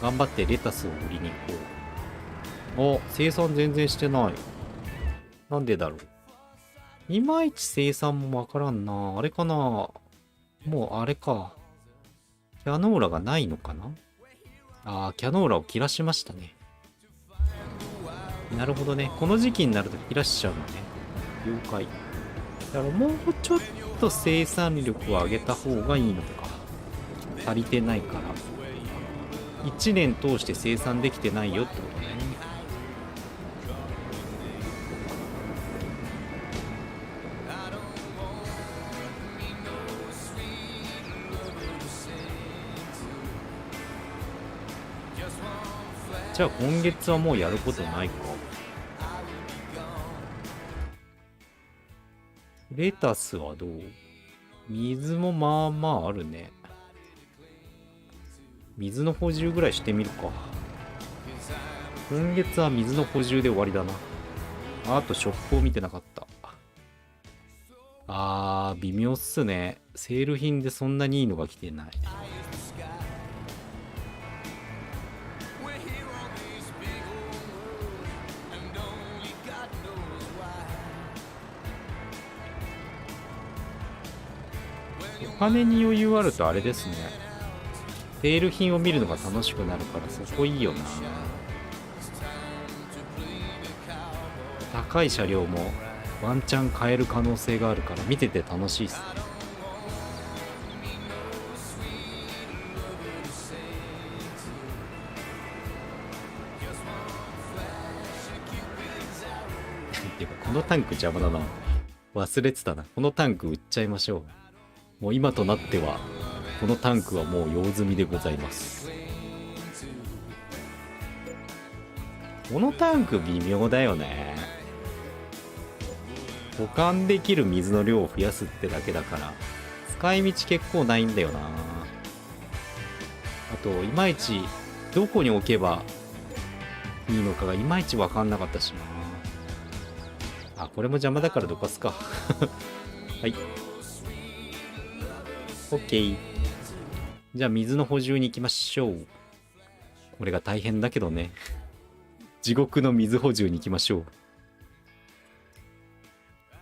頑張ってレタスを売りに行こう。生産全然してない。なんでだろう。いまいち生産もわからんな。あれかな、もうあれか、キャノーラがないのかな。キャノーラを切らしましたね。なるほどね。この時期になると切らしちゃうのね。了解。だからもうちょっと生産力を上げた方がいいのか。足りてないから。1年通して生産できてないよってことね。じゃあ今月はもうやることないか。レタスはどう？水もまあまああるね。水の補充ぐらいしてみるか。今月は水の補充で終わりだな。あとショップを見てなかった。微妙っすね。セール品でそんなにいいのが来てない。お金に余裕あるとあれですね。セール品を見るのが楽しくなるからそこいいよな。高い車両もワンチャン買える可能性があるから見てて楽しいっすね。てかこのタンク邪魔だな。忘れてたな。このタンク売っちゃいましょう。もう今となってはこのタンクはもう用済みでございます。このタンク微妙だよね。保管できる水の量を増やすってだけだから使い道結構ないんだよな。あといまいちどこに置けばいいのかがいまいち分かんなかったしな。あ、これも邪魔だからどかすかはい、 OK。 じゃあ水の補充に行きましょう。これが大変だけどね。地獄の水補充に行きましょう。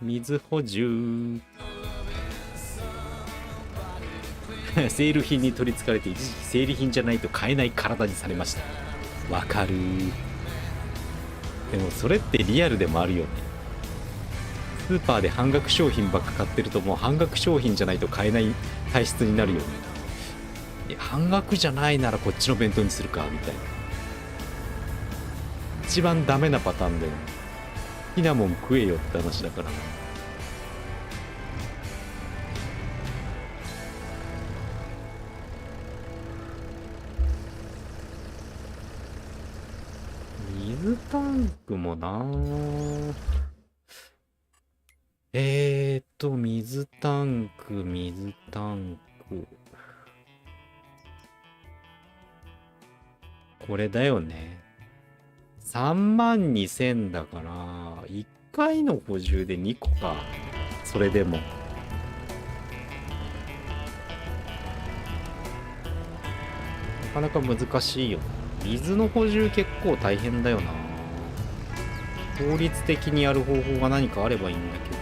水補充セール品に取りつかれて一時期生理品じゃないと買えない体にされました。わかる。でもそれってリアルでもあるよね。スーパーで半額商品ばっか買ってるともう半額商品じゃないと買えない体質になるよね。いや半額じゃないならこっちの弁当にするかみたいな。一番ダメなパターンだよね。好きなもん食えよって話だからな。水タンクもな。水タンク。これだよね。32,000だから、1回の補充で2個か。それでも。なかなか難しいよ。水の補充結構大変だよな。効率的にやる方法が何かあればいいんだけど。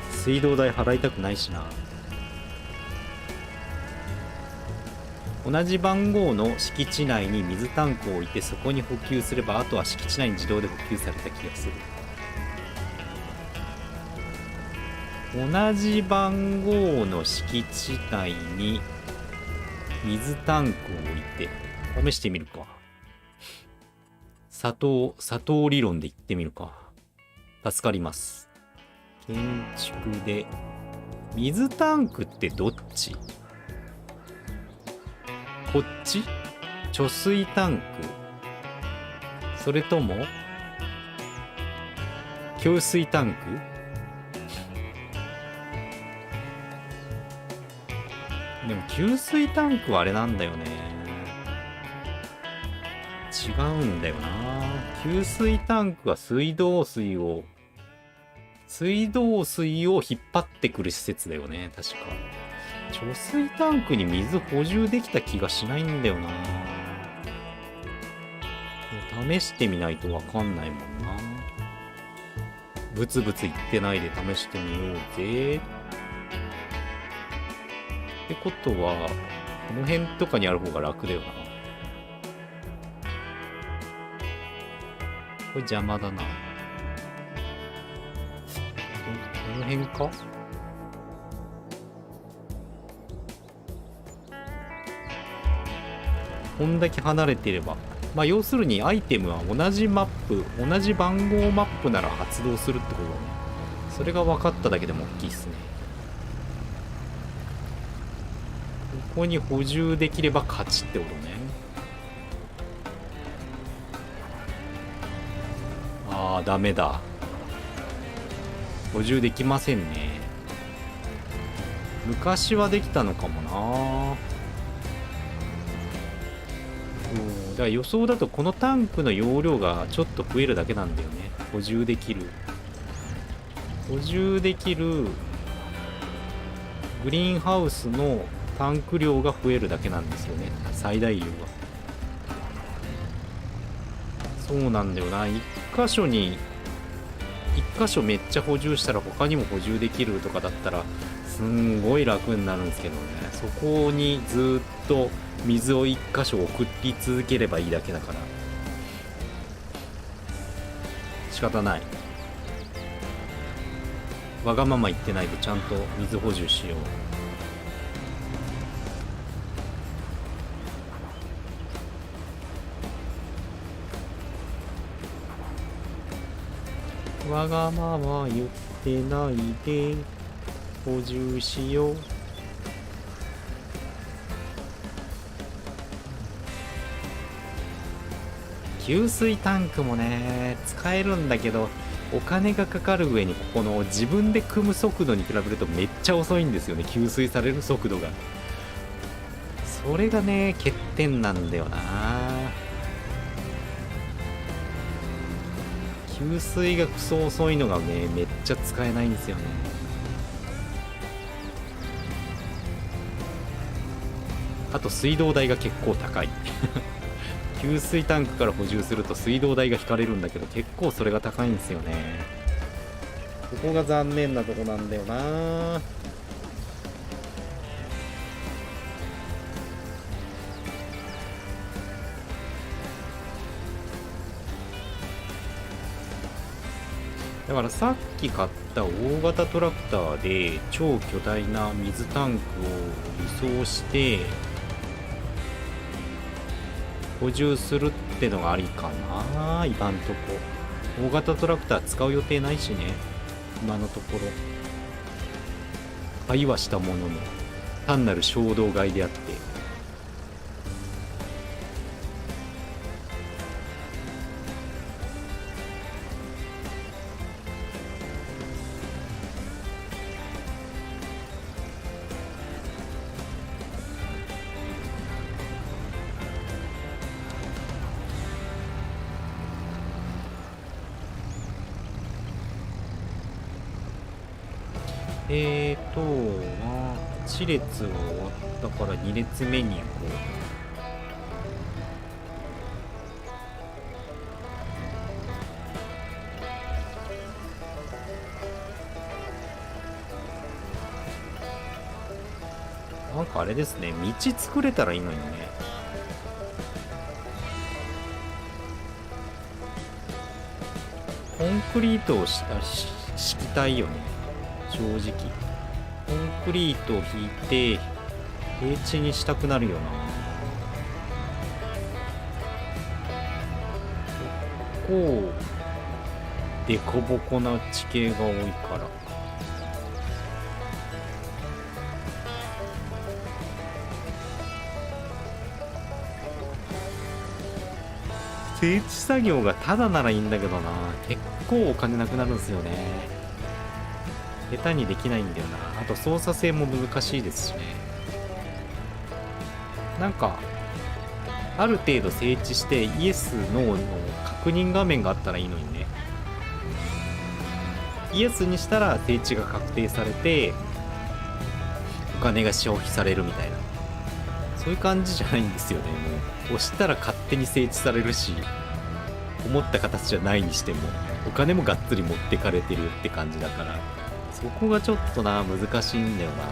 水道代払いたくないしな。同じ番号の敷地内に水タンクを置いてそこに補給すればあとは敷地内に自動で補給された気がする。同じ番号の敷地内に水タンクを置いて試してみるか。砂糖理論で言ってみるか。助かります。建築で水タンクってどっち？こっち？貯水タンク？それとも給水タンク？でも給水タンクはあれなんだよね。違うんだよな。給水タンクは水道水を引っ張ってくる施設だよね、確か。貯水タンクに水補充できた気がしないんだよな。試してみないとわかんないもんな。ブツブツ言ってないで試してみようぜ。ってことはこの辺とかにある方が楽だよな。これ邪魔だな。この辺か。こんだけ離れていれば、まあ要するにアイテムは同じマップ、同じ番号マップなら発動するってことだね。それが分かっただけでも大きいっすね。ここに補充できれば勝ちってことね。ああ、ダメだ。補充できませんね。昔はできたのかもな。だから予想だとこのタンクの容量がちょっと増えるだけなんだよね。補充できるグリーンハウスのタンク量が増えるだけなんですよね。最大量が。そうなんだよな。一箇所めっちゃ補充したら他にも補充できるとかだったらすんごい楽になるんですけどね。そこにずっと水を一箇所送り続ければいいだけだから仕方ない。わがまま言ってないでちゃんと水補充しよう。わがまま言ってないで補充しよう。給水タンクもね使えるんだけど、お金がかかる上にここの自分で組む速度に比べるとめっちゃ遅いんですよね、給水される速度が。それがね欠点なんだよな。給水がクソ遅いのがねめっちゃ使えないんですよね。あと水道代が結構高い給水タンクから補充すると水道代が引かれるんだけど、結構それが高いんですよね。ここが残念なとこなんだよな。だからさっき買った大型トラクターで超巨大な水タンクを輸送して補充するってのがありかな、今んとこ。大型トラクター使う予定ないしね、今のところ。買いはしたものの単なる衝動買いであって。1列が終わったから2列目に行こう。なんかあれですね、道作れたらいいのにね。コンクリートを敷きたいよね、正直。コンクリートを引いて平地にしたくなるよな。ここでこぼこな地形が多いから。整地作業がただならいいんだけどな、結構お金なくなるんですよね。下手にできないんだよな。あと操作性も難しいですしね。なんかある程度整地してイエス・ノーの確認画面があったらいいのにね。イエスにしたら整地が確定されてお金が消費されるみたいな、そういう感じじゃないんですよね。もう押したら勝手に整地されるし、思った形じゃないにしてもお金もがっつり持ってかれてるって感じだから、そこがちょっとな難しいんだよな。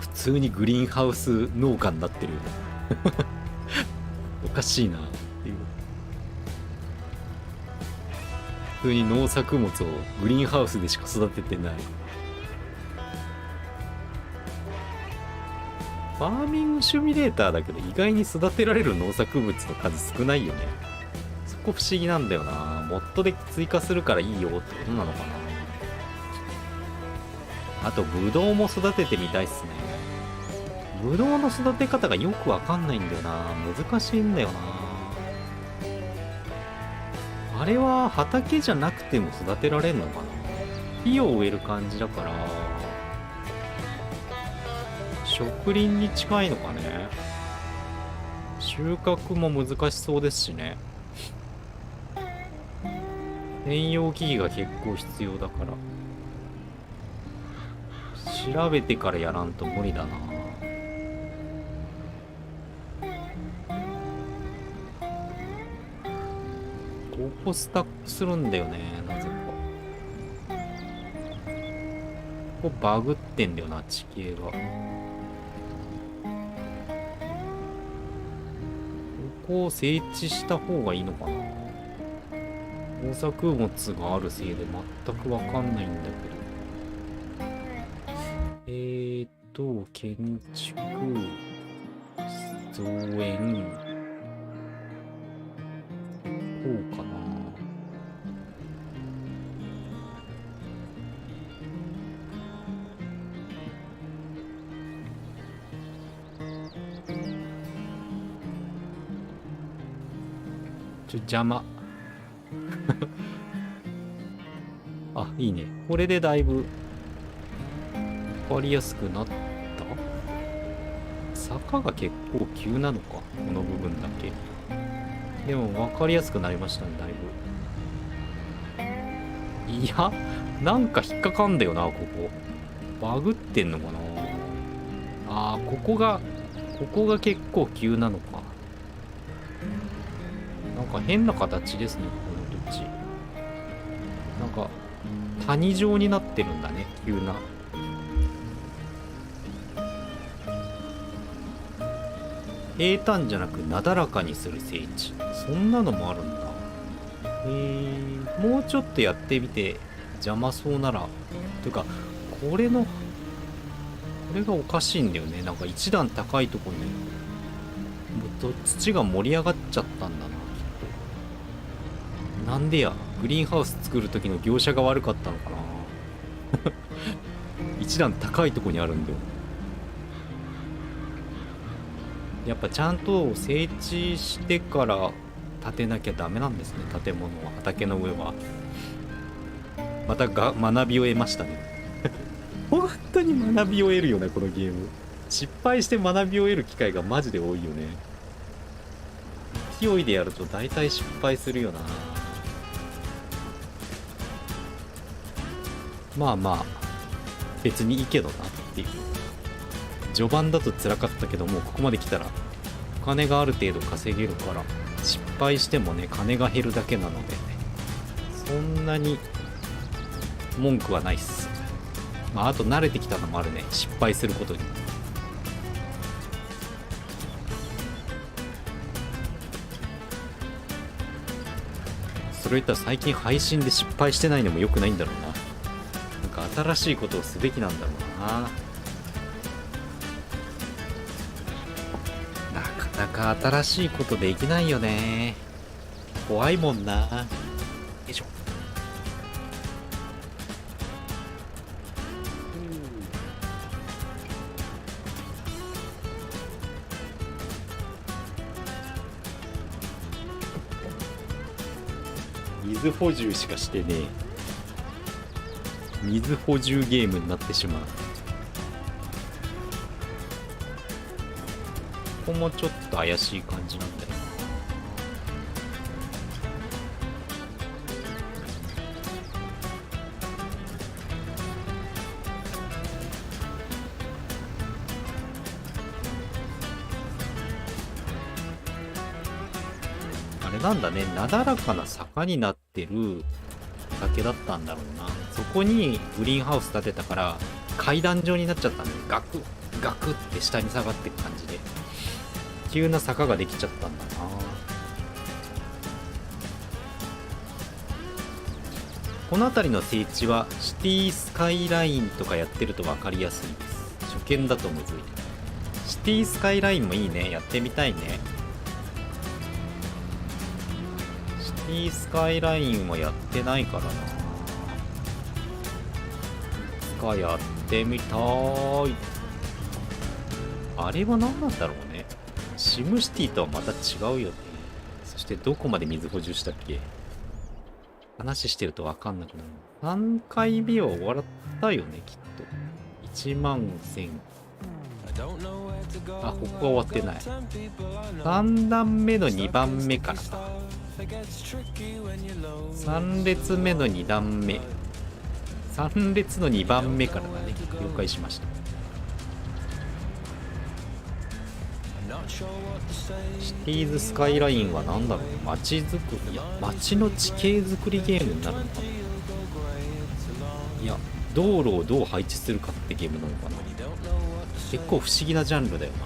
普通にグリーンハウス農家になってるよおかしいなっていう。普通に農作物をグリーンハウスでしか育ててない。ファーミングシミュレーターだけど意外に育てられる農作物の数少ないよね。そこ不思議なんだよな。モッドで追加するからいいよってことなのかな。あとブドウも育ててみたいっすね。ブドウの育て方がよくわかんないんだよな。難しいんだよな。あれは畑じゃなくても育てられんのかな。木を植える感じだから植林に近いのかね。収穫も難しそうですしね。専用機器が結構必要だから調べてからやらんと無理だな。ここスタックするんだよね、なぜか。ここバグってんだよな、地形が。ここを整地した方がいいのかな。農作物があるせいで全くわかんないんだけど。建築、造園、邪魔あ、いいね。これでだいぶ分かりやすくなった。坂が結構急なのか、この部分だけ。でも分かりやすくなりましたね、だいぶ。いや、なんか引っかかんだよな、ここ。バグってんのかな。あー、ここが結構急なのか。なんか変な形ですね、この土地。なんか谷状になってるんだね、急な。平坦じゃなくなだらかにする聖地、そんなのもあるんだ。もうちょっとやってみて邪魔そうなら、というかこれがおかしいんだよね。なんか一段高いとこにもう土が盛り上がっちゃったんだな、きっと。なんでや、グリーンハウス作る時の業者が悪かったのかな一段高いとこにあるんだよ。やっぱちゃんと整地してから建てなきゃダメなんですね、建物は。畑の上は。また学びを得ましたね本当に学びを得るよね、このゲーム。失敗して学びを得る機会がマジで多いよね。勢いでやると大体失敗するよな。まあまあ別にいいけどなっていう。序盤だと辛かったけども、ここまで来たらお金がある程度稼げるから、失敗してもね、金が減るだけなので、そんなに文句はないっす。まああと慣れてきたのもあるね、失敗することに。それ言ったら最近配信で失敗してないのも良くないんだろうな。なんか新しいことをすべきなんだろうな。なかなか新しいことできないよね。怖いもんな。よいしょ。水補充しかしてねえ。水補充ゲームになってしまう。ここもちょっと怪しい感じなんだよな。あれなんだね、なだらかな坂になってる畑だったんだろうな。そこにグリーンハウス建てたから階段状になっちゃったんだよ。ガクガクって下に下がっていく感じで急な坂ができちゃったんだな。この辺りの整地はシティスカイラインとかやってると分かりやすいです。初見だとむずい。シティスカイラインもいいね、やってみたいね。シティスカイラインはやってないからな。いつかやってみたい。あれは何なんだろうね。シムシティとはまた違うよね。そしてどこまで水補充したっけ。話してると分かんなくなる。3回目は終わったよね、きっと。1万1000。あ、ここは終わってない。3段目の2番目からか。3列目の2段目。3列の2番目からだね。了解しました。シティーズスカイラインは何だろう。街づくり、いや街の地形作りゲームになるのかな。いや道路をどう配置するかってゲームなのかな。結構不思議なジャンルだよな。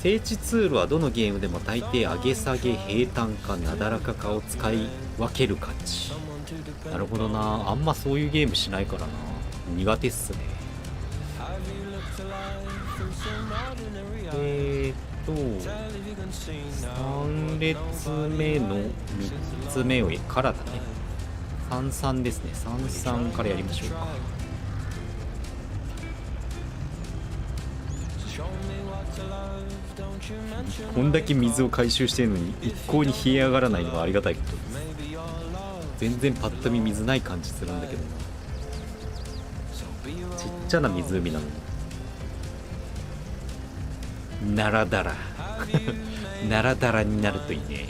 整地ツールはどのゲームでも大抵上げ下げ、平坦かなだらかかを使い分ける感じ。なるほどな。あんまそういうゲームしないからな。苦手っすね。3列目の3つ目をからだね。33ですね。33からやりましょうか。こんだけ水を回収してるのに一向に冷え上がらないのはありがたいことです。全然パッと見水ない感じするんだけどな。ちっちゃな湖なのにならだらならだらになるといいね。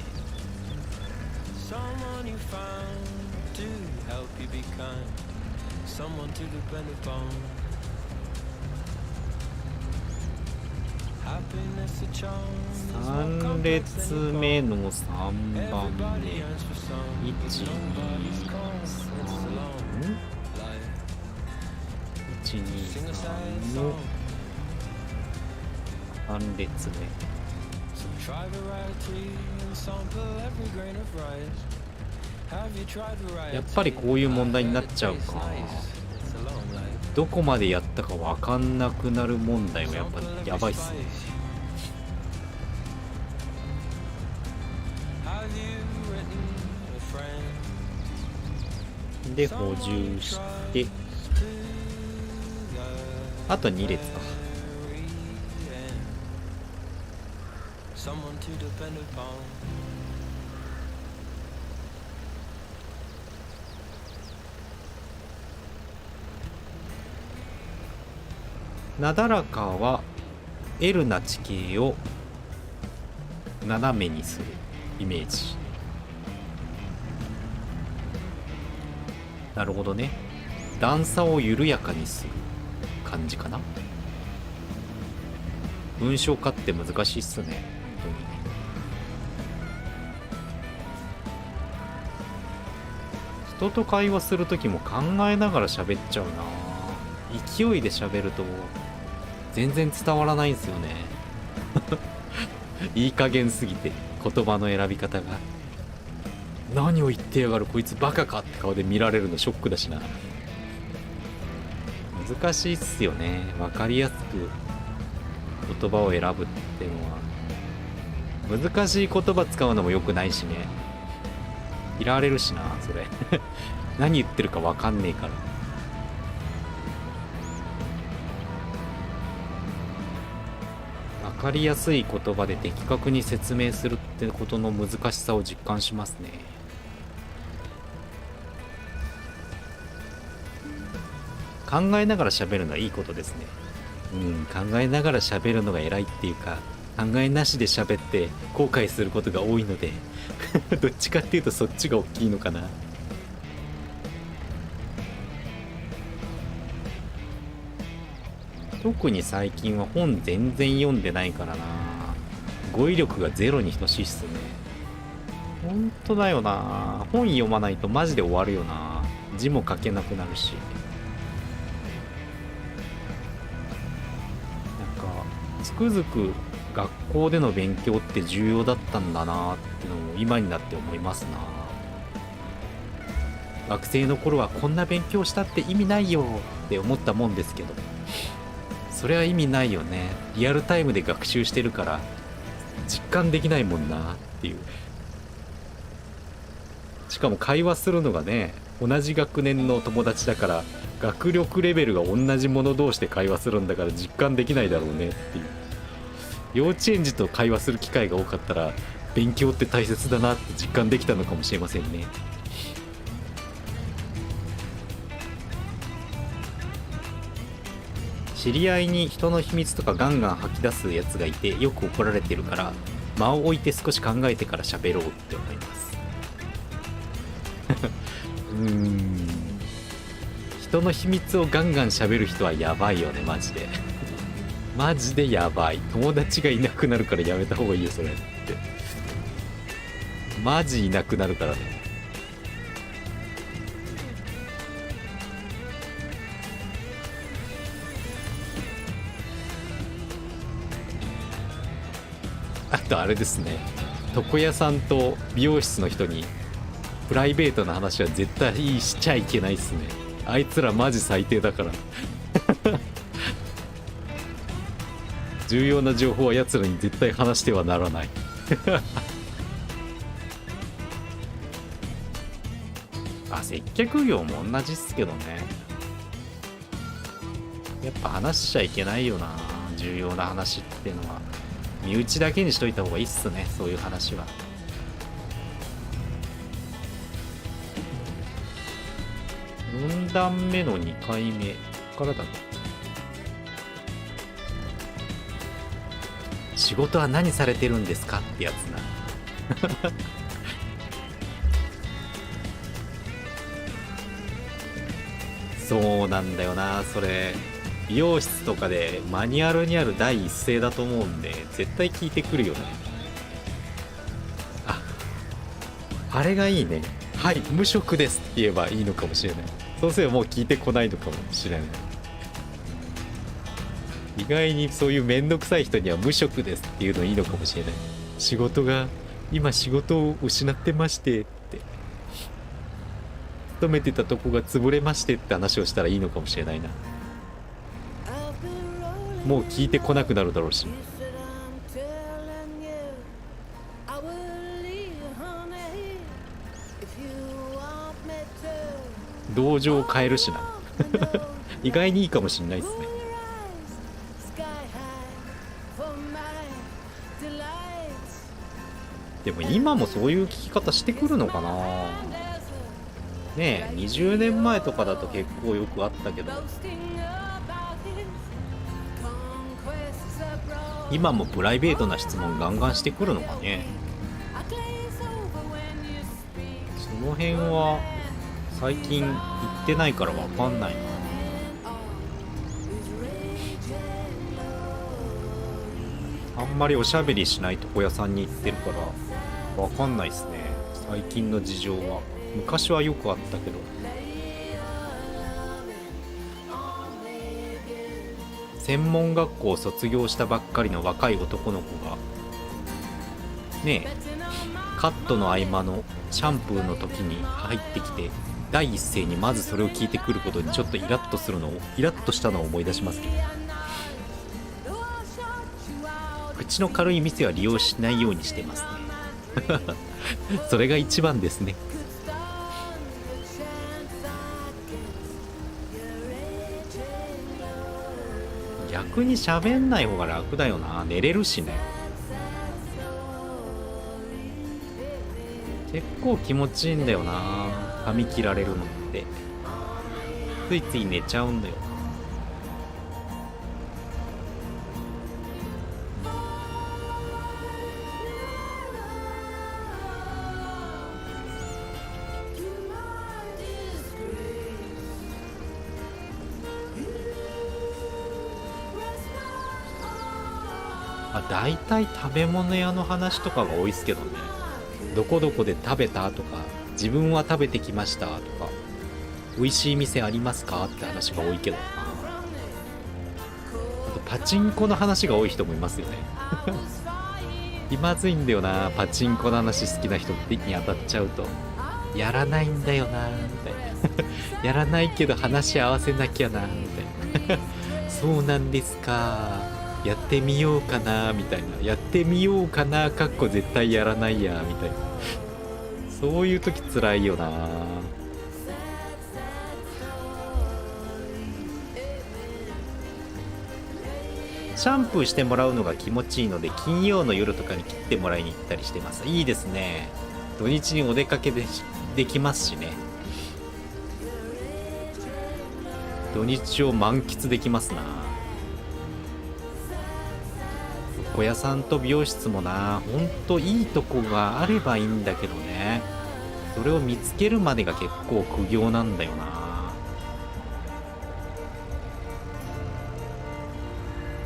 3列目の3番目、123の3列目。やっぱりこういう問題になっちゃうか。どこまでやったか分かんなくなる問題はやっぱやばいっすね。で補充してあと2列か。なだらかは L な地形を斜めにするイメージ。なるほどね。段差を緩やかにする感じかな。文章化って難しいっすね、本当に。人と会話するときも考えながら喋っちゃうな。勢いで喋ると全然伝わらないんですよねいい加減すぎて言葉の選び方が。何を言ってやがるこいつバカかって顔で見られるのショックだしな。難しいっすよね。分かりやすく言葉を選ぶってのは。難しい言葉使うのも良くないしね。嫌われるしなそれ何言ってるか分かんねえから。分かりやすい言葉で的確に説明するってことの難しさを実感しますね。考えながら喋るのはいいことですね。考えながら喋るのが偉いっていうか、考えなしで喋って後悔することが多いのでどっちかっていうとそっちが大きいのかな。特に最近は本全然読んでないからな。語彙力がゼロに等しいっすね。ほんとだよな。本読まないとマジで終わるよな。字も書けなくなるし。なんかつくづく学校での勉強って重要だったんだなってのを今になって思いますな。学生の頃はこんな勉強したって意味ないよって思ったもんですけど、それは意味ないよね。リアルタイムで学習してるから実感できないもんなっていう。しかも会話するのがね、同じ学年の友達だから学力レベルが同じ者同士で会話するんだから実感できないだろうねっていう。幼稚園児と会話する機会が多かったら勉強って大切だなって実感できたのかもしれませんね。知り合いに人の秘密とかガンガン吐き出すやつがいてよく怒られてるから、間を置いて少し考えてから喋ろうって思います人の秘密をガンガン喋る人はやばいよね、マジでマジでやばい。友達がいなくなるからやめた方がいいよそれって。マジいなくなるからね。あとあれですね、床屋さんと美容室の人にプライベートな話は絶対しちゃいけないっすね。あいつらマジ最低だから重要な情報はやつらに絶対話してはならない接客業も同じっすけどね。やっぱ話しちゃいけないよな。重要な話っていうのは身内だけにしといた方がいいっすね、そういう話は。4段目の2回目からだね。仕事は何されてるんですかってやつな。そうなんだよな、それ美容室とかでマニュアルにある第一声だと思うんで絶対聞いてくるよね。あれがいいね。はい、無職ですって言えばいいのかもしれない。そうすればもう聞いてこないのかもしれない。意外にそういうめんどくさい人には無職ですっていうのいいのかもしれない。今仕事を失ってましてって、勤めてたとこが潰れましてって話をしたらいいのかもしれないな。もう聞いてこなくなるだろうし。同情を変えるしな。意外にいいかもしんないですね。でも今もそういう聞き方してくるのかな。ねえ、20年前とかだと結構よくあったけど、今もプライベートな質問ガンガンしてくるのかね。その辺は最近行ってないから分かんないな。あんまりおしゃべりしない床屋さんに行ってるから分かんないっすね、最近の事情は。昔はよくあったけど。専門学校を卒業したばっかりの若い男の子がねえ、カットの合間のシャンプーの時に入ってきて第一声にまずそれを聞いてくることにちょっとイラッとしたのを思い出しますけど、口の軽い店は利用しないようにしてますね。それが一番ですね。逆に喋んない方が楽だよな、寝れるしね。結構気持ちいいんだよな、髪切られるのって。ついつい寝ちゃうんだよ。だいたい食べ物屋の話とかが多いっすけどね。どこどこで食べたとか、自分は食べてきましたとか、美味しい店ありますかって話が多いけどな。あとパチンコの話が多い人もいますよね。気まずいんだよな、パチンコの話好きな人に当たっちゃうと。やらないんだよなみたいな。やらないけど話合わせなきゃなみたいな。そうなんですか、やってみようかなみたいな。やってみようかなかっこ絶対やらないやみたいな。そういう時つらいよな。シャンプーしてもらうのが気持ちいいので金曜の夜とかに切ってもらいに行ったりしてます。いいですね。土日にお出かけできますしね。土日を満喫できますな。床屋さんと美容室もな、ほんといいとこがあればいいんだけどね、それを見つけるまでが結構苦行なんだよな。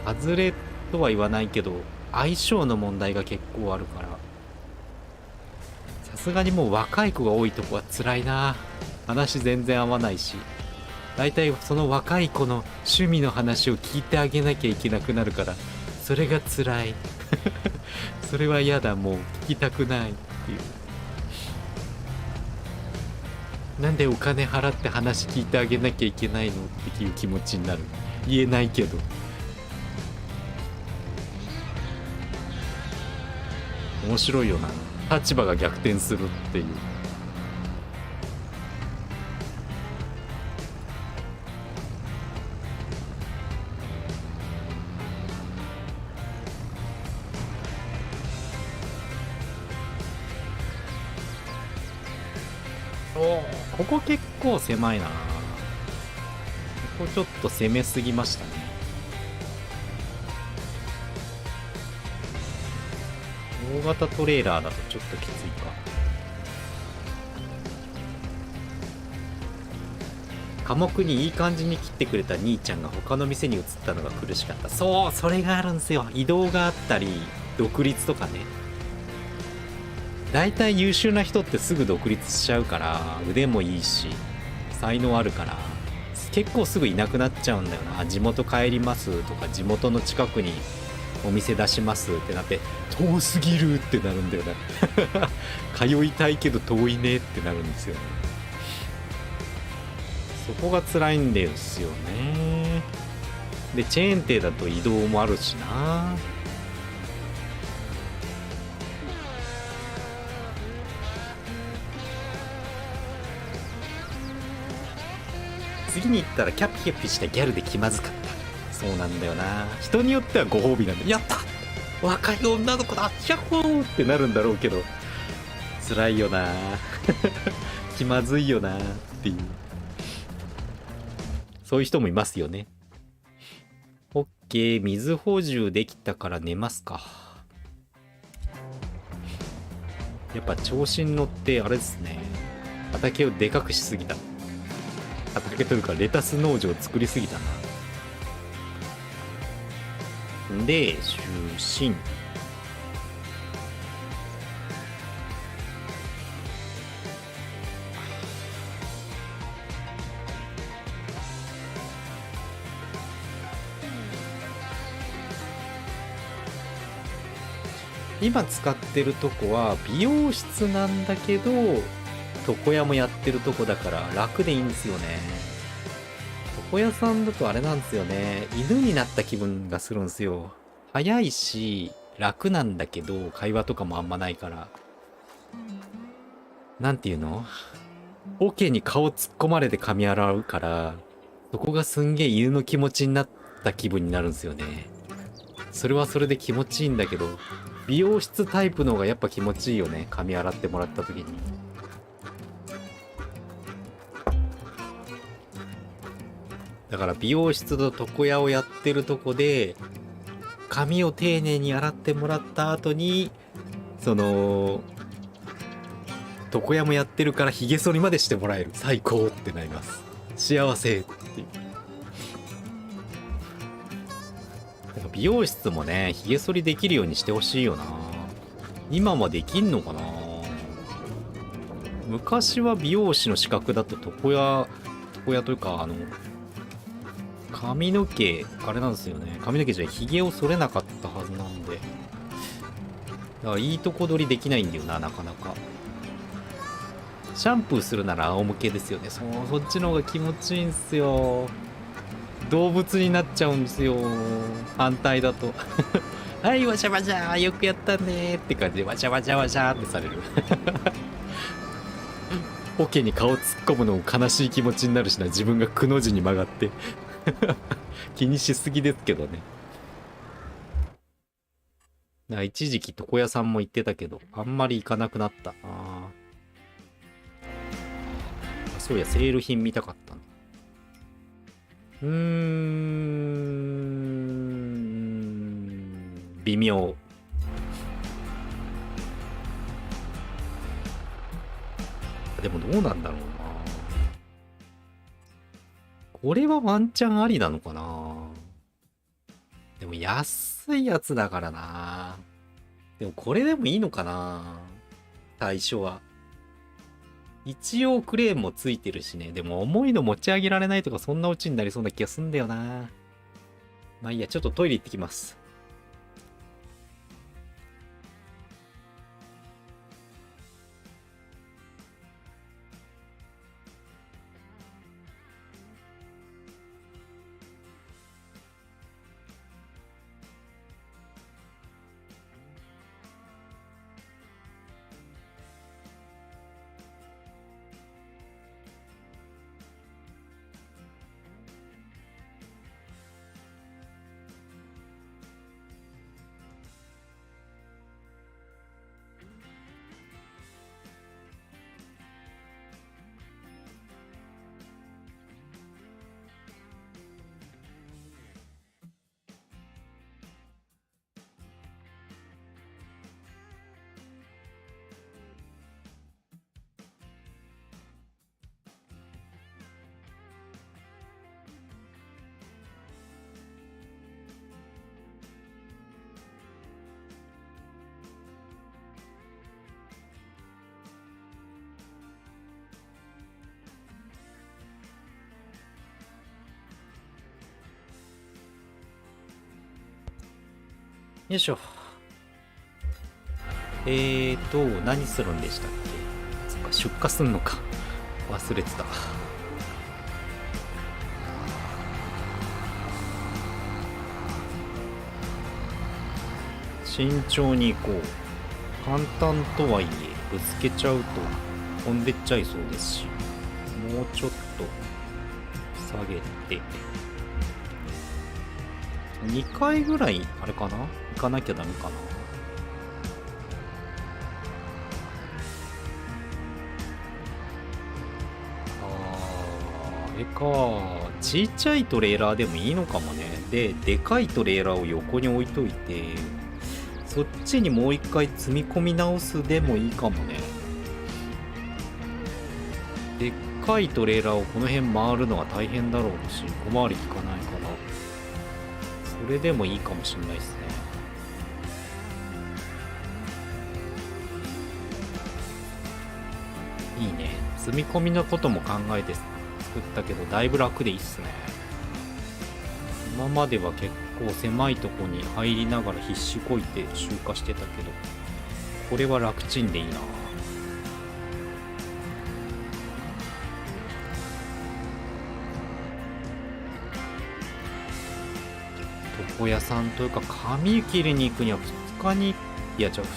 外れとは言わないけど相性の問題が結構あるから、さすがにもう若い子が多いとこは辛いな。話全然合わないし、だいたいその若い子の趣味の話を聞いてあげなきゃいけなくなるから、それが辛い。それは嫌だ、もう聞きたくないっていう。なんでお金払って話聞いてあげなきゃいけないのっていう気持ちになる。言えないけど。面白いよな、立場が逆転するっていう。ここ結構狭いな。ここちょっと攻めすぎましたね。大型トレーラーだとちょっときついか。寡黙にいい感じに切ってくれた兄ちゃんが他の店に移ったのが苦しかった。そう、それがあるんですよ。移動があったり独立とかね。大体優秀な人ってすぐ独立しちゃうから、腕もいいし才能あるから結構すぐいなくなっちゃうんだよな。地元帰りますとか、地元の近くにお店出しますってなって遠すぎるってなるんだよね通いたいけど遠いねってなるんですよね。そこが辛いんですよね。でチェーン店だと移動もあるしな。次に行ったらキャピキャピしたギャルで気まずかった。そうなんだよな。人によってはご褒美なんで、やった若い女の子だヒャッホーってなるんだろうけど、辛いよな気まずいよなっていう、そういう人もいますよね。オッケー、水補充できたから寝ますか。やっぱ調子に乗ってあれですね、畑をでかくしすぎた。畑というかレタス農場を作りすぎたな。で就寝。今使ってるとこは美容室なんだけど床屋もやってるとこだから楽でいいんですよね。床屋さんだとあれなんですよね、犬になった気分がするんですよ。早いし楽なんだけど会話とかもあんまないから、なんていうの、桶に顔突っ込まれて髪洗うから、そこがすんげえ犬の気持ちになった気分になるんですよね。それはそれで気持ちいいんだけど、美容室タイプの方がやっぱ気持ちいいよね、髪洗ってもらった時に。だから美容室と床屋をやってるとこで髪を丁寧に洗ってもらった後に、その床屋もやってるから髭剃りまでしてもらえる、最高ってなります。幸せっていう。美容室もね、髭剃りできるようにしてほしいよな。今はできんのかな。昔は美容師の資格だと床屋というか、髪の毛あれなんですよね、髪の毛じゃ髭を剃れなかったはずなんで、だからいいとこ取りできないんだよな、なかなか。シャンプーするなら仰向けですよね。そっちの方が気持ちいいんすよ。動物になっちゃうんですよ、反対だとはいわしゃわしゃよくやったねって感じでわしゃわしゃわしゃってされるオケに顔突っ込むのも悲しい気持ちになるしな、自分がくの字に曲がって気にしすぎですけどね。一時期床屋さんも行ってたけどあんまり行かなくなった。そういやセール品見たかった微妙。でもどうなんだろうな。これはワンチャンありなのかな。でも安いやつだからな。でもこれでもいいのかな、最初は。一応クレーンもついてるしね。でも重いの持ち上げられないとかそんなオチになりそうな気がすんだよな。まあいいや、ちょっとトイレ行ってきます。よいしょ。何するんでしたっけ。そっか、出荷すんのか。忘れてた。慎重に行こう。簡単とはいえ、ぶつけちゃうと飛んでっちゃいそうですし、もうちょっと下げて、2回ぐらい、あれかな、行かなきゃダメかな。あれか。ちっちゃいトレーラーでもいいのかもね。で、でかいトレーラーを横に置いといて、そっちにもう一回積み込み直すでもいいかもね。でっかいトレーラーをこの辺回るのは大変だろうし、小回り効かないから、それでもいいかもしんないですね。いいね。積み込みのことも考えて作ったけど、だいぶ楽でいいっすね。今までは結構狭いとこに入りながら必死こいて集荷してたけど、これは楽ちんでいいな。床屋さんというか髪切りに行くには2日に、いやじゃあ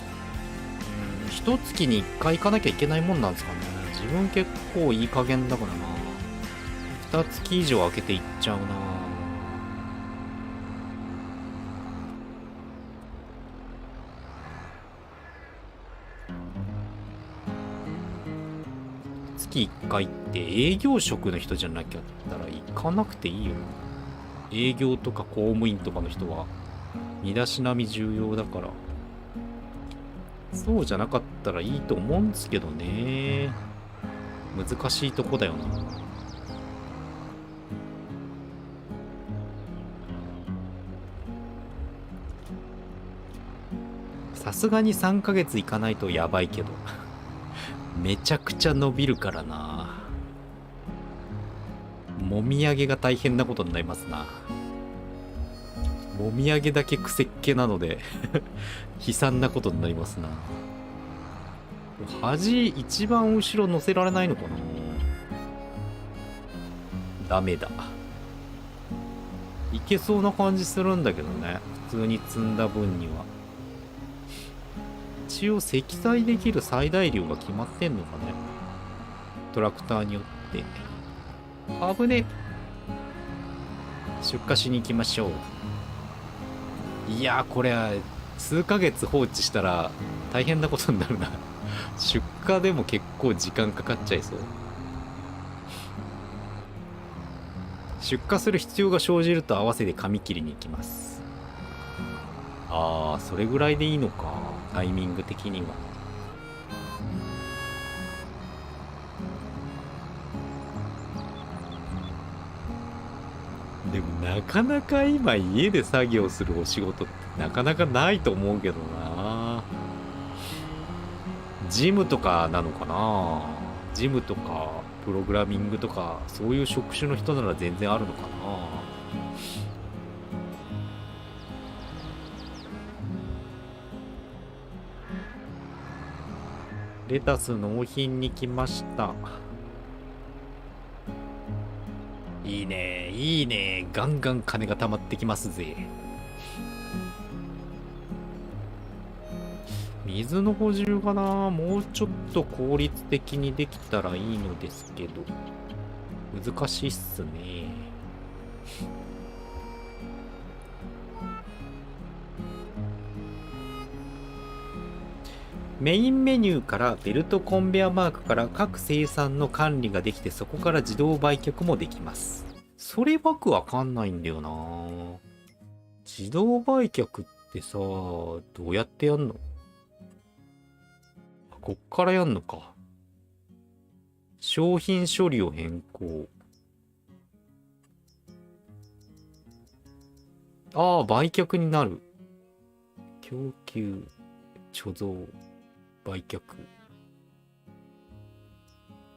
1月に1回行かなきゃいけないもんなんですかね。自分結構いい加減だからな。2月以上空けて行っちゃうな。月1回って営業職の人じゃなきゃったら行かなくていいよ。営業とか公務員とかの人は身だしなみ重要だから、そうじゃなかったらいいと思うんですけどね。難しいとこだよな。さすがに3ヶ月行かないとやばいけどめちゃくちゃ伸びるからな。もみあげが大変なことになりますな。もみあげだけくせっ気なので悲惨なことになりますな。端一番後ろ乗せられないのかな。ダメだ。いけそうな感じするんだけどね、普通に積んだ分には。一応積載できる最大量が決まってんのかね、トラクターによって。危ねえ。出荷しに行きましょう。いやー、これは数ヶ月放置したら大変なことになるな出荷でも結構時間かかっちゃいそう。出荷する必要が生じると合わせて紙切りに行きます。ああ、それぐらいでいいのか、タイミング的には。でもなかなか今家で作業するお仕事ってなかなかないと思うけどな。ジムとかなのかな。ジムとかプログラミングとかそういう職種の人なら全然あるのかな。レタス納品に来ました。いいねいいね、ガンガン金が貯まってきますぜ。水の補充がな、もうちょっと効率的にできたらいいのですけど、難しいっすね。メインメニューからベルトコンベアマークから各生産の管理ができて、そこから自動売却もできます。それ僕わかんないんだよな。自動売却ってさ、どうやってやんの？こっからやんのか。商品処理を変更。ああ、売却になる。供給、貯蔵、売却。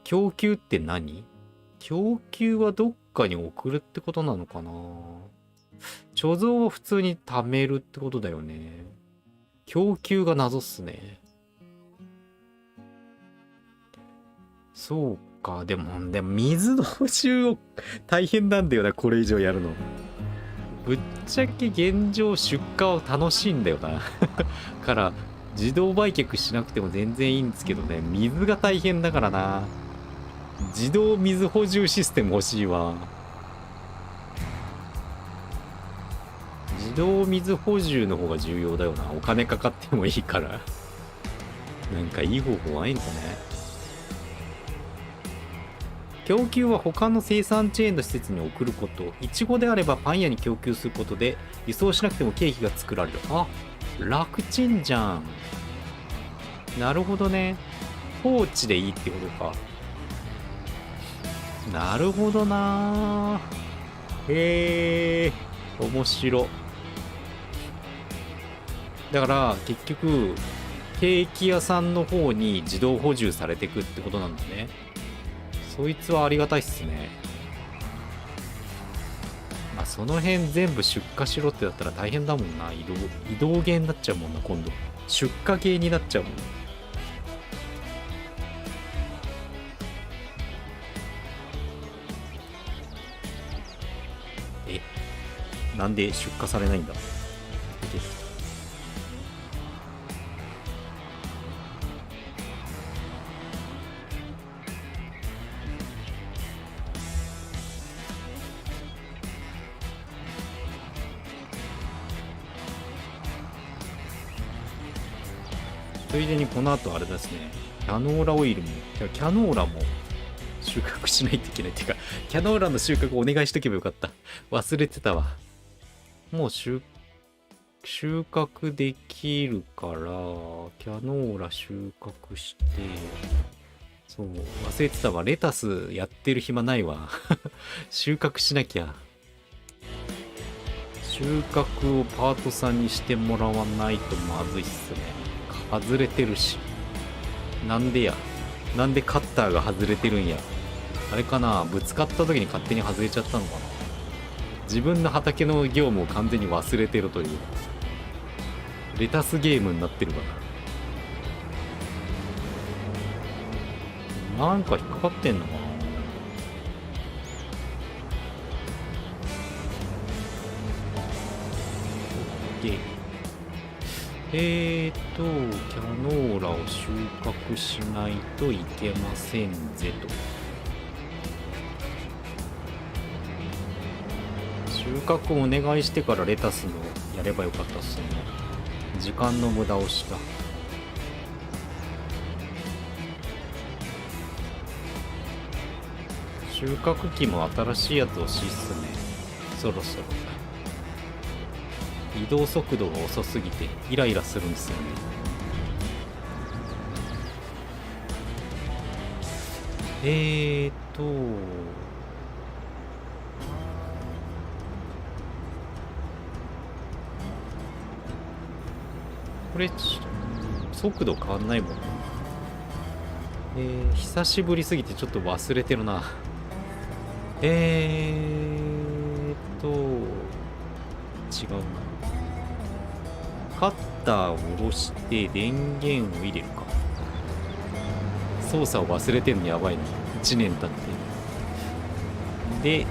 供給って何？供給はどっかに送るってことなのかな。貯蔵を普通に貯めるってことだよね。供給が謎っすね。そうか。でも水の補充を大変なんだよな、これ以上やるの。ぶっちゃけ現状出荷を楽しいんだよな。から自動売却しなくても全然いいんですけどね、水が大変だからな。自動水補充システム欲しいわ。自動水補充の方が重要だよな。お金かかってもいいから。なんかいい方法ないんかね。供給は他の生産チェーンの施設に送ること。いちごであればパン屋に供給することで輸送しなくてもケーキが作られる。あ、楽ちんじゃん。なるほどね。放置でいいってことか。なるほどな。へえ、面白。だから結局ケーキ屋さんの方に自動補充されていくってことなんだね。そいつはありがたいっすね。まあその辺全部出荷しろってだったら大変だもんな。移動ゲーになっちゃうもんな。今度出荷ゲーになっちゃうもん。なんで出荷されないんだ。ついでにこの後あれですね、キャノーラオイルも、キャノーラも収穫しないといけないっていうか、キャノーラの収穫お願いしとけばよかった。忘れてたわ。もう収穫できるから、キャノーラ収穫して、そう、忘れてたわ。レタスやってる暇ないわ。収穫しなきゃ。収穫をパートさんにしてもらわないとまずいっすね。外れてるし。なんでや。なんでカッターが外れてるんや。あれかな、ぶつかった時に勝手に外れちゃったのかな。自分の畑の業務を完全に忘れてるという。レタスゲームになってるかな。なんか引っかかってんのかな。で、キャノーラを収穫しないといけませんぜと。収穫をお願いしてからレタスのやればよかったっすね。時間の無駄をした。収穫機も新しいやつ欲しいっすね。そろそろ。移動速度が遅すぎてイライラするんですよね。これ速度変わんないもんね。久しぶりすぎてちょっと忘れてるな。違うな。カッターを下ろして電源を入れるか。操作を忘れてんのやばいな。1年経って。で、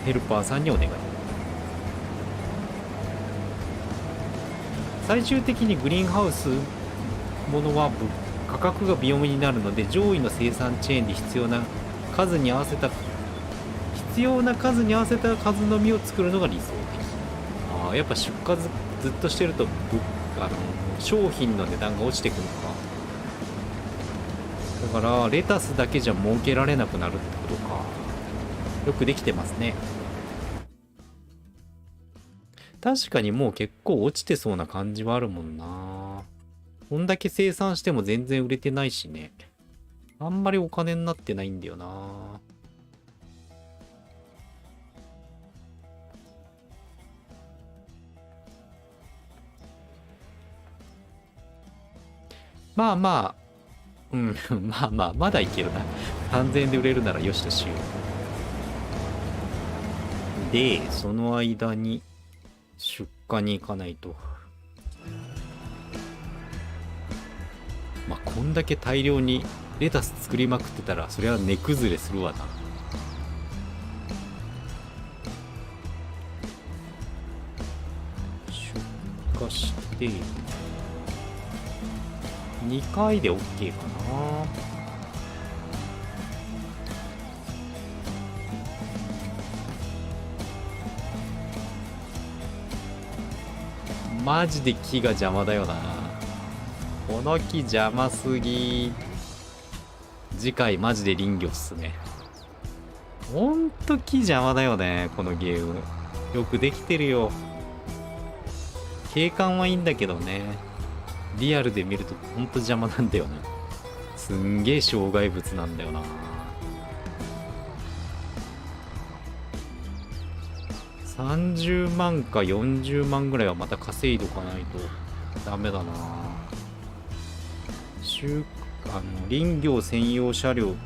ヘルパーさんにお願い。最終的にグリーンハウスものは価格が微妙になるので、上位の生産チェーンで必要な数に合わせた数のみを作るのが理想的。やっぱ出荷ずっとしてると商品の値段が落ちてくるのか。だからレタスだけじゃ儲けられなくなるってことか。よくできてますね。確かにもう結構落ちてそうな感じはあるもんな。こんだけ生産しても全然売れてないしね。あんまりお金になってないんだよな。まあまあ、まだいけるな。3000円で売れるならよしとしよう。でその間に出荷に行かないと。まあこんだけ大量にレタス作りまくってたらそりゃ値崩れするわな。出荷して2回で OK かな。マジで木が邪魔だよな。この木邪魔すぎ。次回マジで林業っすね。ほんと木邪魔だよねこのゲーム。よくできてるよ。景観はいいんだけどね、リアルで見るとほんと邪魔なんだよな。すんげえ障害物なんだよな。30万か40万ぐらいはまた稼いどかないとダメだな。林業専用車両と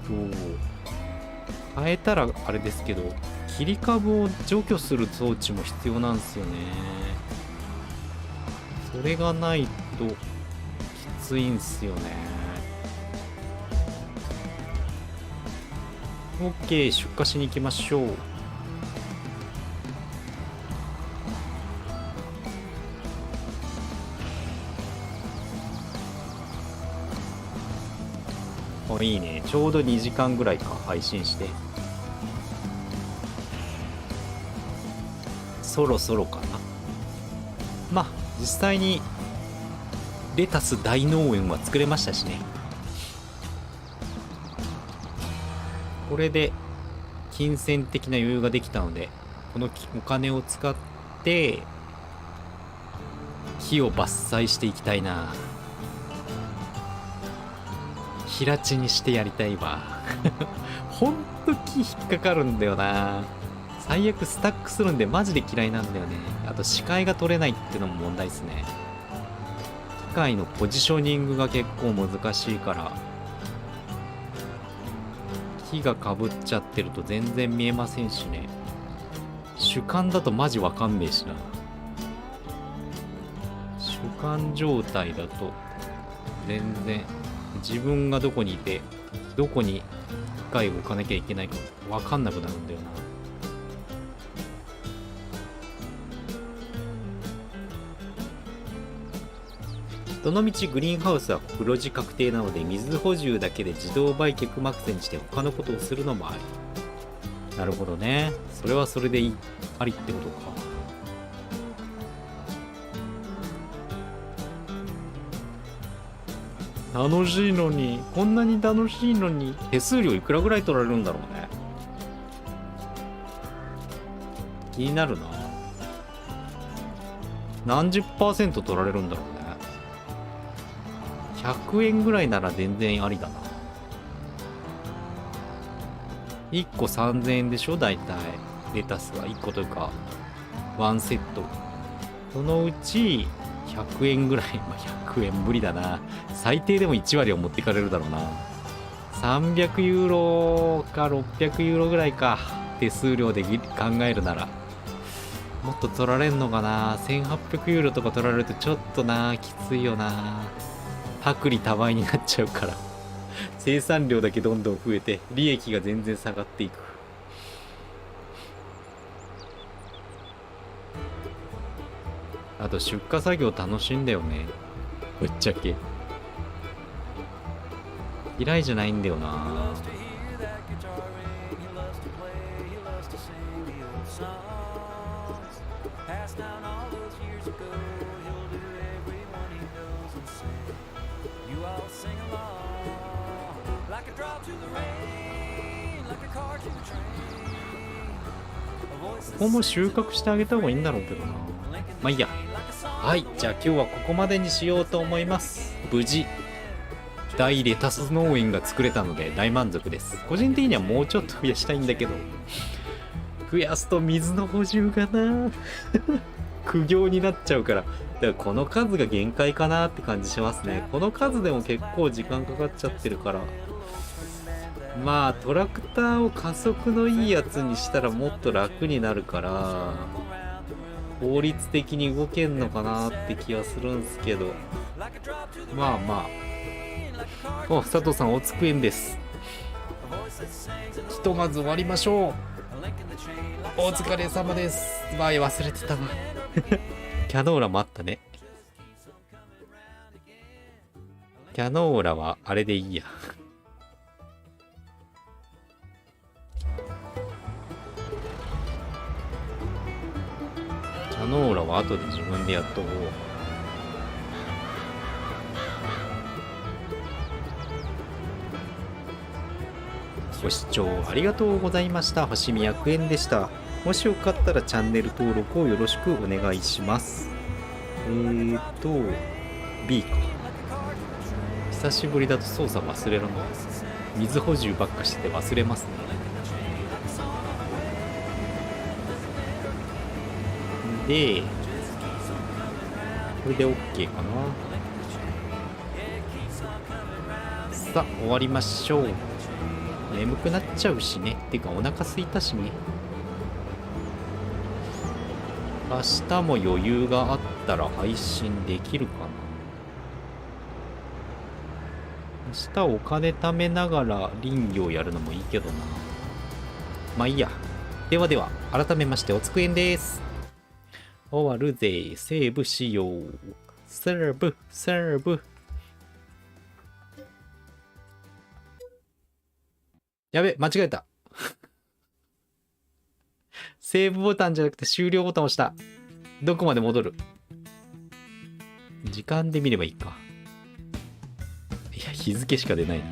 変えたらあれですけど、切り株を除去する装置も必要なんですよね。それがないときついんすよね。 OK、 出荷しに行きましょう。いいね。ちょうど2時間ぐらいか配信して。そろそろかな。まあ実際にレタス大農園は作れましたしね。これで金銭的な余裕ができたので、このお金を使って木を伐採していきたいな。平地にしてやりたいわ。ほんと木引っかかるんだよな。最悪スタックするんでマジで嫌いなんだよね。あと視界が取れないってのも問題ですね。機械のポジショニングが結構難しいから、木がかぶっちゃってると全然見えませんしね。主観だとマジわかんねえしな。主観状態だと全然自分がどこにいてどこに機械を置かなきゃいけないか分かんなくなるんだよな。どのみちグリーンハウスは黒字確定なので、水補充だけで自動売却マクセにして他のことをするのもあり。なるほどね。それはそれでありってことか。楽しいのに、こんなに楽しいのに手数料いくらぐらい取られるんだろうね。気になるな。何十%取られるんだろうね。100円ぐらいなら全然ありだな。1個3000円でしょ大体。レタスは1個というか1セット。そのうち100円ぐらい、まあ、100円無理だな。最低でも1割を持ってかれるだろうな。300ユーロか600ユーロぐらいか。手数料で考えるなら。もっと取られんのかな。1800ユーロとか取られるとちょっとな、きついよな。薄利多売になっちゃうから。生産量だけどんどん増えて、利益が全然下がっていく。あと出荷作業楽しいんだよね。ぶっちゃけ嫌いじゃないんだよな。ここも収穫してあげた方がいいんだろうけどな。まあいいや。はい、じゃあ今日はここまでにしようと思います。無事大レタス農園が作れたので大満足です。個人的にはもうちょっと増やしたいんだけど、増やすと水の補充がな苦行になっちゃうから、だからこの数が限界かなって感じしますね。この数でも結構時間かかっちゃってるから、まあトラクターを加速のいいやつにしたらもっと楽になるから効率的に動けんのかなって気はするんすけど、まあまあ。お、佐藤さんお机です。ひとまず終わりましょう。お疲れ様です。わい、忘れてたわ。キャノーラもあったね。キャノーラはあれでいいや。キャノーラは後で自分でやっとこう。ご視聴ありがとうございました。星見100円でした。もしよかったらチャンネル登録をよろしくお願いします。B か。久しぶりだと操作忘れるの。水補充ばっかしてて忘れますね。で、これで OK かな。さあ、終わりましょう。眠くなっちゃうしね。てかお腹すいたしね。明日も余裕があったら配信できるかな。明日お金貯めながら林業やるのもいいけどな。まあいいや。ではでは、改めましておつくえんです。終わるぜ。セーブしよう。セーブ、セーブ。やべ、間違えた。セーブボタンじゃなくて終了ボタンを押した。どこまで戻る？時間で見ればいいか。いや、日付しか出ない。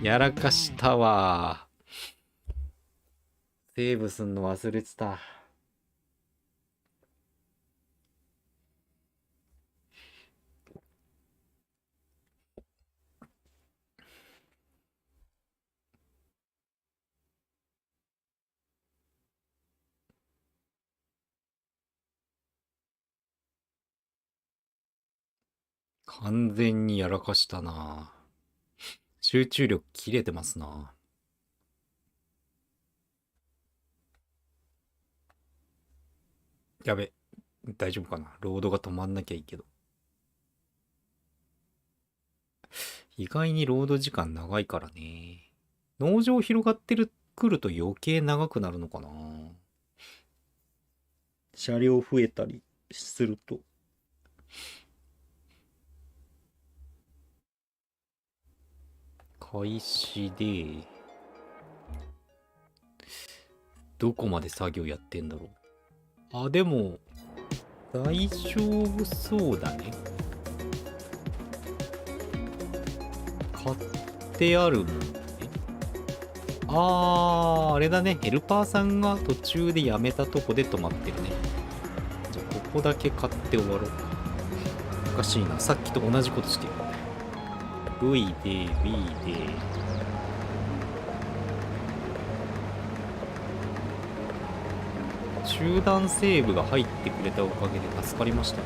やらかしたわ。セーブすんの忘れてた。完全にやらかしたな。集中力切れてますな。やべ。大丈夫かな。ロードが止まんなきゃいいけど。意外にロード時間長いからね。農場広がってくると余計長くなるのかな。車両増えたりすると。開始で、どこまで作業やってんだろう。あ、でも、大丈夫そうだね。買ってあるもんね。あれだね。ヘルパーさんが途中でやめたとこで止まってるね。じゃあ、ここだけ買って終わろうか。おかしいな。さっきと同じことしてる。V で、B で、中断セーブが入ってくれたおかげで助かりましたね。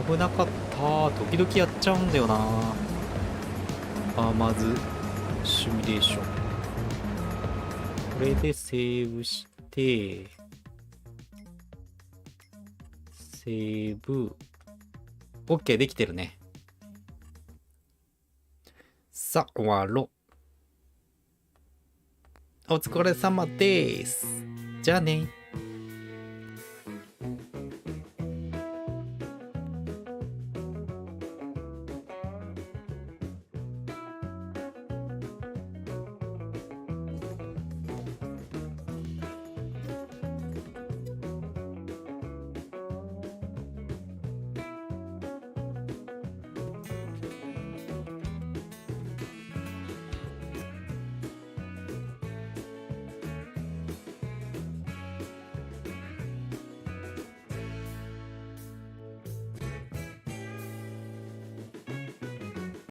危なかった。時々やっちゃうんだよな。まず、シミュレーション。これでセーブして、セーブ。OK、できてるね。さあ、終わろう。お疲れ様です。じゃあね。